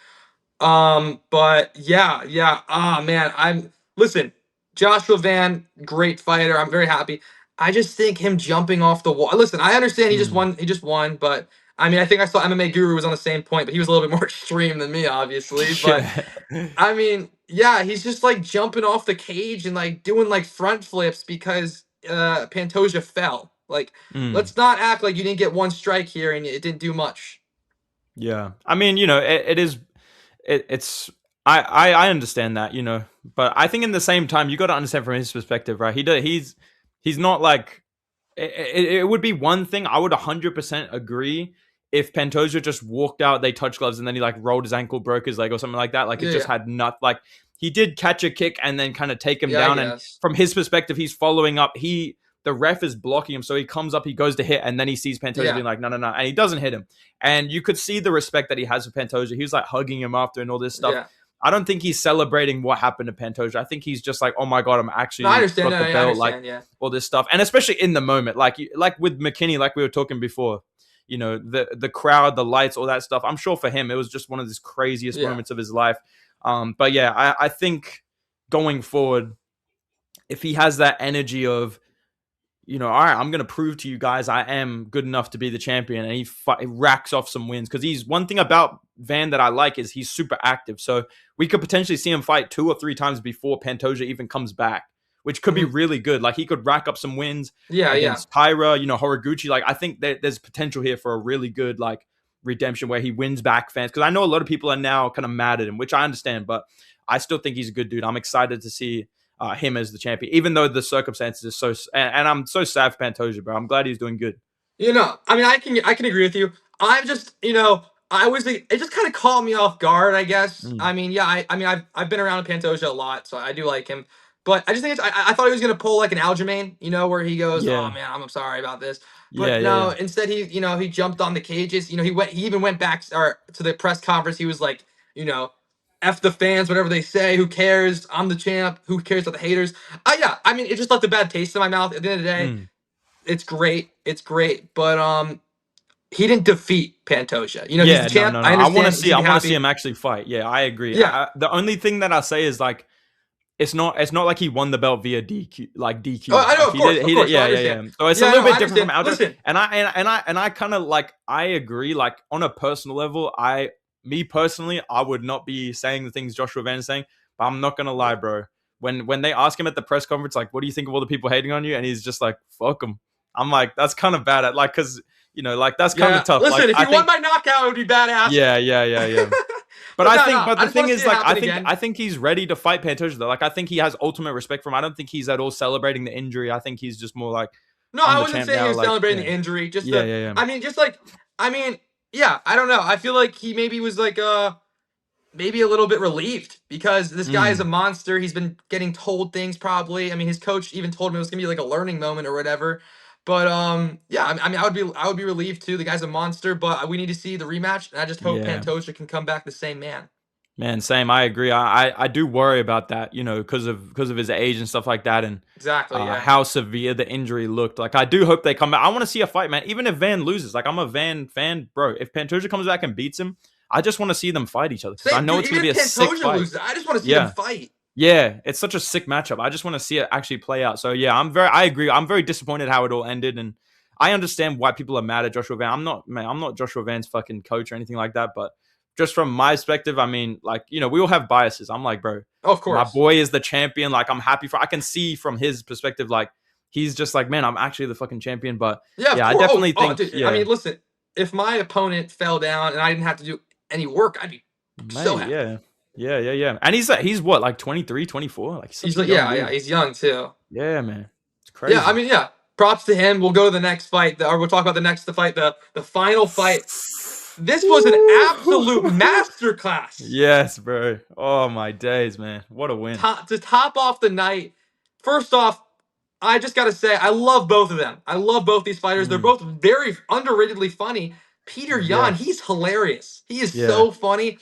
But yeah. Ah, man, listen, Joshua Van, great fighter. I'm very happy. I just think him jumping off the wall. Listen, I understand he just mm, won. He just won, but I mean, I think I saw MMA Guru was on the same point, but he was a little bit more extreme than me, obviously. But yeah, I mean, yeah, he's just like jumping off the cage and like doing like front flips because Pantoja fell. Like, mm, let's not act like you didn't get one strike here and it didn't do much. yeah. I mean, it is. It's I understand that, but I think in the same time you got to understand from his perspective, right? He's not like it would be one thing. I would 100% agree if Pantoja just walked out, they touched gloves, and then he like rolled his ankle, broke his leg, or something like that. Like, it Yeah, just yeah, had not like he did catch a kick and then kind of take him yeah. I down. And guess. from his perspective, he's following up. The ref is blocking him, so he comes up, he goes to hit, and then he sees Pantoja Yeah, being like, no, and he doesn't hit him. And you could see the respect that he has for Pantoja. He was like hugging him after and all this stuff. yeah. I don't think he's celebrating what happened to Pantoja. I think he's just like, oh my god, I'm No, I actually understand. got No, the I belt, like understand. Yeah, all this stuff, and especially in the moment, like with McKinney, like we were talking before. The crowd, the lights, all that stuff. I'm sure for him, it was just one of the craziest yeah. moments of his life. But yeah, I think going forward, if he has that energy of, all right, I'm going to prove to you guys I am good enough to be the champion. And he racks off some wins because he's one thing about Van that I like is he's super active. So we could potentially see him fight 2 or 3 times before Pantoja even comes back, which could be Mhm. really good. Like, he could rack up some wins Yeah. against Taira, Horiguchi. Like, I think there's potential here for a really good, like, redemption where he wins back fans. Because I know a lot of people are now kind of mad at him, which I understand, but I still think he's a good dude. I'm excited to see him as the champion, even though the circumstances are so. And I'm so sad for Pantoja, bro. I'm glad he's doing good. I mean, I can agree with you. I'm just, it just kind of caught me off guard, I guess. Mm. I mean, yeah, I mean, I've been around Pantoja a lot, so I do like him. But I just think I thought he was gonna pull like an Aljamain, where he goes, "Oh Yeah, man, I'm sorry about this." But yeah. no, instead he jumped on the cages. He even went back or to the press conference. He was like, you know, "F the fans, whatever they say. Who cares? I'm the champ. Who cares about the haters?" Yeah, I mean, it just left a bad taste in my mouth. At the end of the day, Mm. it's great. It's great. But he didn't defeat Pantoja. He's the Yeah, no, champ. no, no. I I want to understand. You see. should I be want to see happy. him actually fight. Yeah, I agree. Yeah. The only thing that I say is like, it's not like he won the belt via DQ, like Oh, DQ. I know, Like, of course, he did. no, I Yeah, understand. yeah. So it's a Yeah, little no, I bit different from understand. Aljo. Listen, And I kind of like, I agree. Like, on a personal level, me personally, I would not be saying the things Joshua Van is saying. But I'm not gonna lie, yeah, bro. When they ask him at the press conference, like, what do you think of all the people hating on you? And he's just like, fuck them. I'm like, that's kind of bad. Like, because like, that's kind of yeah. tough. Like, Listen, if I he won think, by knockout, it would be badass. yeah. But But I no, think, no. but I the just want thing to see is, it like, I happen think, again. I think he's ready to fight Pantoja though. Like, I think he has ultimate respect for him. I don't think he's at all celebrating the injury. I think he's just more like, No, I'm I the wasn't champ saying he now. was Like, celebrating the injury. Just yeah. I mean, I mean, yeah. I don't know. I feel like he maybe was like maybe a little bit relieved because this guy is a Mm, monster. He's been getting told things probably. I mean, his coach even told him it was gonna be like a learning moment or whatever. But yeah, I mean, I would be relieved too. The guy's a monster, but we need to see the rematch, and I just hope Yeah. Pantoja can come back the same man. Man, same. I agree. I do worry about that, you know, because of his age and stuff like that, and Exactly. Yeah. how severe the injury looked. Like, I do hope they come back. I want to see a fight, man. Even if Van loses, like, I'm a Van fan, bro. If Pantoja comes back and beats him, I just want to see them fight each other because I Same, know dude, it's going to even be a if sick Pantoja fight. loses, I just want to see them Yeah. fight. Yeah, it's such a sick matchup. I just want to see it actually play out. So yeah, I agree. I'm very disappointed how it all ended, and I understand why people are mad at Joshua Van. I'm not Joshua Van's fucking coach or anything like that, but just from my perspective, I mean, like, you know, we all have biases. I'm like, bro, Oh, of my course. boy is the champion. Like, I'm happy for. I can see from his perspective, like, he's just like, man, I'm actually the fucking champion. But Yeah, I of course. definitely think, Dude, yeah, I mean, listen, if my opponent fell down and I didn't have to do any work, I'd be so mate, happy. yeah. And he's what, like 23, 24? Like, he's such He's a like, young yeah, dude. he's young too. Yeah, man, it's Yeah, I crazy. mean, yeah. Props to him. We'll go to the next fight, or we'll talk about the fight, the final fight. This was an absolute masterclass. Yes, bro. Oh my days, man. What a win. To top off the night, first off, I just gotta say, I love both of them. I love both these fighters. They're both very underratedly funny. Peter Yan, Yes. he's hilarious. He is Yeah. so funny.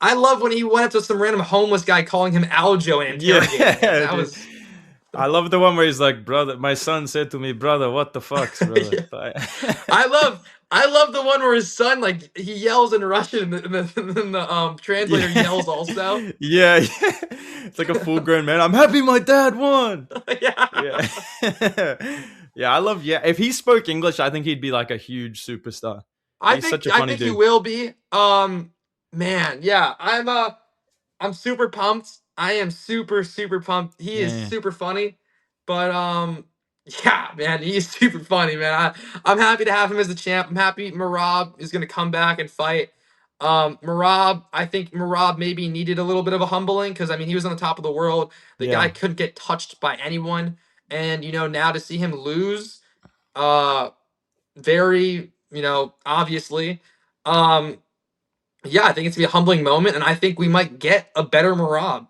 I love when he went up to some random homeless guy calling him Aljo and interrogating him. Yeah, That dude. was I love the one where he's like, brother, my son said to me, brother, what the fucks, brother? yeah. I love the one where his son, like, he yells in Russian and the translator yells also. Yeah. It's like a full grown man. I'm happy my dad won. Yeah. Yeah. Yeah, if he spoke English, I think he'd be like a huge superstar. He's such a I funny think he dude. will be. Man, yeah. I'm super pumped. I am super pumped. He is Man. super funny. But yeah, man, he's super funny, man. I'm happy to have him as the champ. I'm happy Marab is gonna come back and fight. I think Marab maybe needed a little bit of a humbling because I mean he was on the top of the world. The guy Yeah. couldn't get touched by anyone. And now to see him lose, uh very, obviously. Yeah, I think it's gonna be a humbling moment, and I think we might get a better Marab.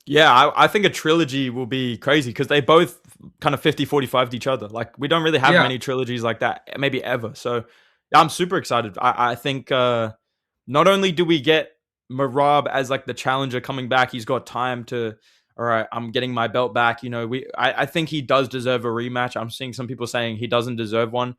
Yeah, I think a trilogy will be crazy because they both kind of 50-45'd each other. Like, we don't really have Yeah. many trilogies like that, maybe ever. So, yeah, I'm super excited. I think not only do we get Marab as like the challenger coming back, he's got time to, all right, I'm getting my belt back. You know, I think he does deserve a rematch. I'm seeing some people saying he doesn't deserve one.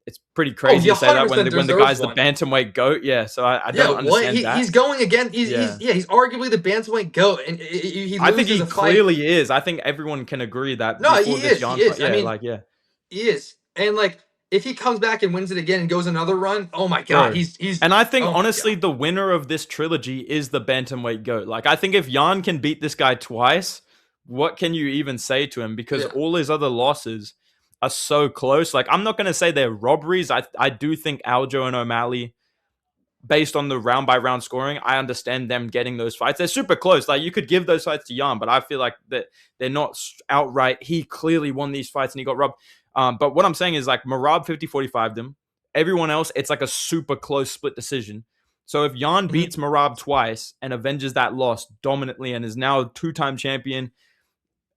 It's pretty Oh, crazy he to say that 100% when the deserves guy's the one. bantamweight goat. Yeah, so I Yeah, don't what understand that. he's going again. Yeah. He's arguably the bantamweight goat, and he I think loses he a fight. clearly is. I think everyone can agree that No, before he this is. Jan He fight. is. Yeah, I mean, like, yeah. he is. And like, if he comes back and wins it again and goes another run, oh my god, Bro. he's. And I think, Oh my honestly, god. the winner of this trilogy is the bantamweight goat. Like, I think if Jan can beat this guy twice, what can you even say to him? Because Yeah. all his other losses are so close. Like, I'm not going to say they're robberies. I do think Aljo and O'Malley, based on the round by round scoring, I understand them getting those fights. They're super close. Like, you could give those fights to Jan, but I feel like that they're not outright. He clearly won these fights and he got robbed. But what I'm saying is, like, Marab 50-45'd him. Everyone else, it's like a super close split decision. So if Jan beats Marab twice and avenges that loss dominantly and is now two-time champion,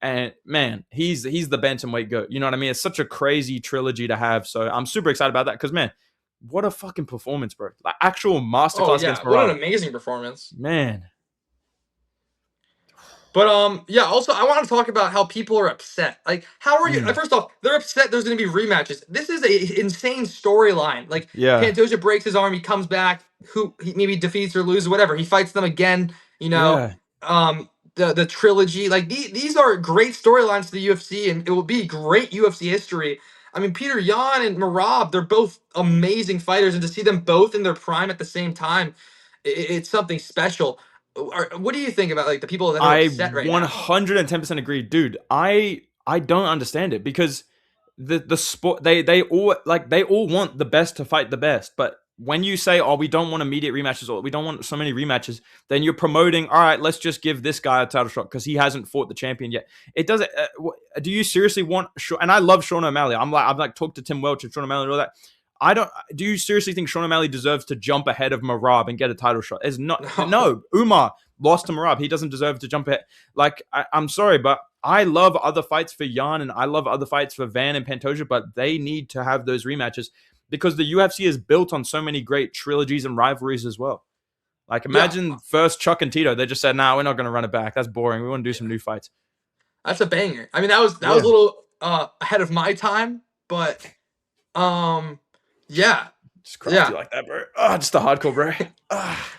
and man, he's the bantamweight goat. You know what I mean? It's such a crazy trilogy to have. So I'm super excited about that because, man, what a fucking performance, bro. Like, actual Oh masterclass yeah, against what Marab. an amazing performance. Man. But yeah, also I want to talk about how people are upset. Like, how are you? First off, they're upset there's going to be rematches. This is a insane storyline. Like, Yeah. Pantoja breaks his arm, he comes back, he maybe defeats or loses, whatever. He fights them again. Yeah. The trilogy. Like, these are great storylines to the UFC, and it will be great UFC history. I mean, Peter Yan and Marab, they're both amazing fighters, and to see them both in their prime at the same time, it's something special. What do you think about like the people that are I upset right now? 110% agree. Dude, I don't understand it because the sport they all want the best to fight the best, but when you say, oh, we don't want immediate rematches or we don't want so many rematches, then you're promoting, all right, let's just give this guy a title shot because he hasn't fought the champion yet. It doesn't. Do you seriously want? And I love Sean O'Malley. I've like talked to Tim Welch and Sean O'Malley and all that. I don't. Do you seriously think Sean O'Malley deserves to jump ahead of Marab and get a title shot? It's not. No. Umar lost to Marab. He doesn't deserve to jump ahead. Like, I'm sorry, but I love other fights for Jan and I love other fights for Van and Pantoja, but they need to have those rematches because the UFC is built on so many great trilogies and rivalries as well. Like, imagine first Chuck and Tito. They just said, "Nah, we're not going to run it back. That's boring. We want to do some new fights." That's a banger. I mean, that was a little ahead of my time, but yeah. Just crafty like that, bro. Oh, just a hardcore, bro.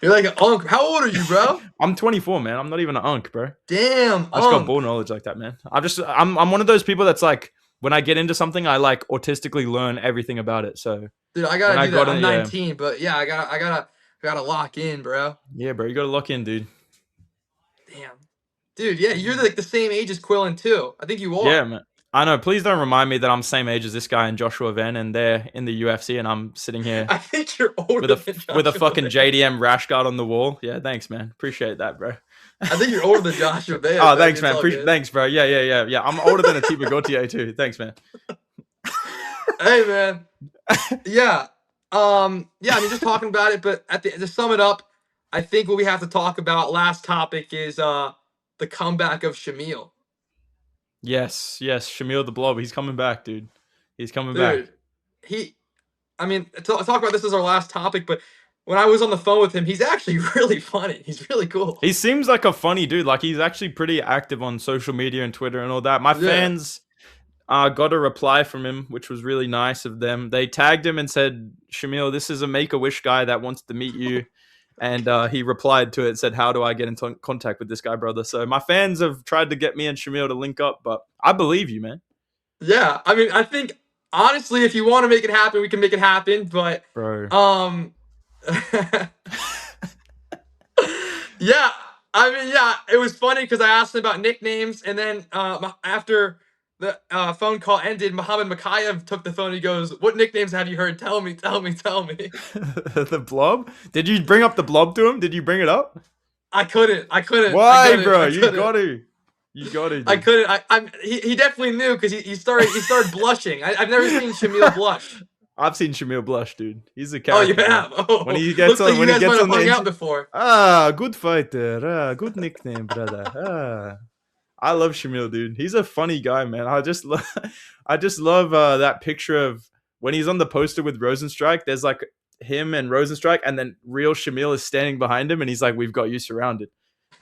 You're like an unk. How old are you, bro? I'm 24, man. I'm not even an unk, bro. Damn, I just got ball knowledge like that, man. I'm one of those people that's like, when I get into something, I like autistically learn everything about it. So, dude, I gotta do that. I'm 19, but yeah, I gotta lock in, bro. Yeah, bro, you gotta lock in, dude. Damn, dude, yeah, you're like the same age as Quillen too. I think you are. Yeah, man. I know. Please don't remind me that I'm the same age as this guy and Joshua Venn, and they're in the UFC, and I'm sitting here. I think you're older with a fucking JDM rash guard on the wall. Yeah, thanks, man. Appreciate that, bro. I think you're older than Joshua Venn. Oh, thanks, man. Thanks, bro. Yeah. I'm older than Atiba Gauthier too. Thanks, man. Hey, man. Yeah. I mean, just talking about it, but to sum it up, I think what we have to talk about, last topic, is the comeback of Shamil. Yes, Shamil the Blob. He's coming back, dude. He's coming back. I mean, talk about this as our last topic, but when I was on the phone with him, he's actually really funny. He's really cool. He seems like a funny dude. Like, he's actually pretty active on social media and Twitter and all that. My fans got a reply from him, which was really nice of them. They tagged him and said, "Shamil, this is a Make-A-Wish guy that wants to meet you." And he replied to it, said, "How do I get in contact with this guy, brother?" So my fans have tried to get me and Shamil to link up, but I believe you, man. Yeah, I mean, I think, honestly, if you want to make it happen, we can make it happen, but... Bro. Yeah, I mean, it was funny because I asked him about nicknames, and then after the phone call ended, Muhammad Makayev took the phone. He goes, "What nicknames have you heard? Tell me." The Blob? Did you bring up the Blob to him? Did you bring it up? I couldn't. Why, bro? You got to. Dude. I couldn't. He definitely knew because he started blushing. I've never seen Shamil blush. I've seen Shamil blush, dude. He's a character. Oh, you have? Oh, when he gets on, when he gets on the out before. Good fighter. Good nickname, brother. I love Shamil, dude. He's a funny guy, man. I just love that picture of when he's on the poster with Rosenstrike. There's like him and Rosenstrike, and then real Shamil is standing behind him, and he's like, "We've got you surrounded."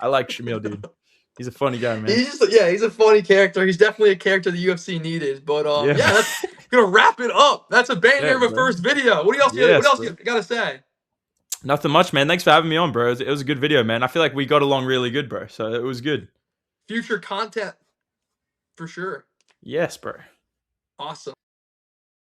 I like Shamil, dude. He's a funny guy, man. He's a funny character. He's definitely a character the UFC needed. But that's gonna wrap it up. That's a banger of a first video. What else you gotta say? Nothing much, man. Thanks for having me on, bro. It was a good video, man. I feel like we got along really good, bro. So it was good. Future content for sure. Yes, bro. Awesome.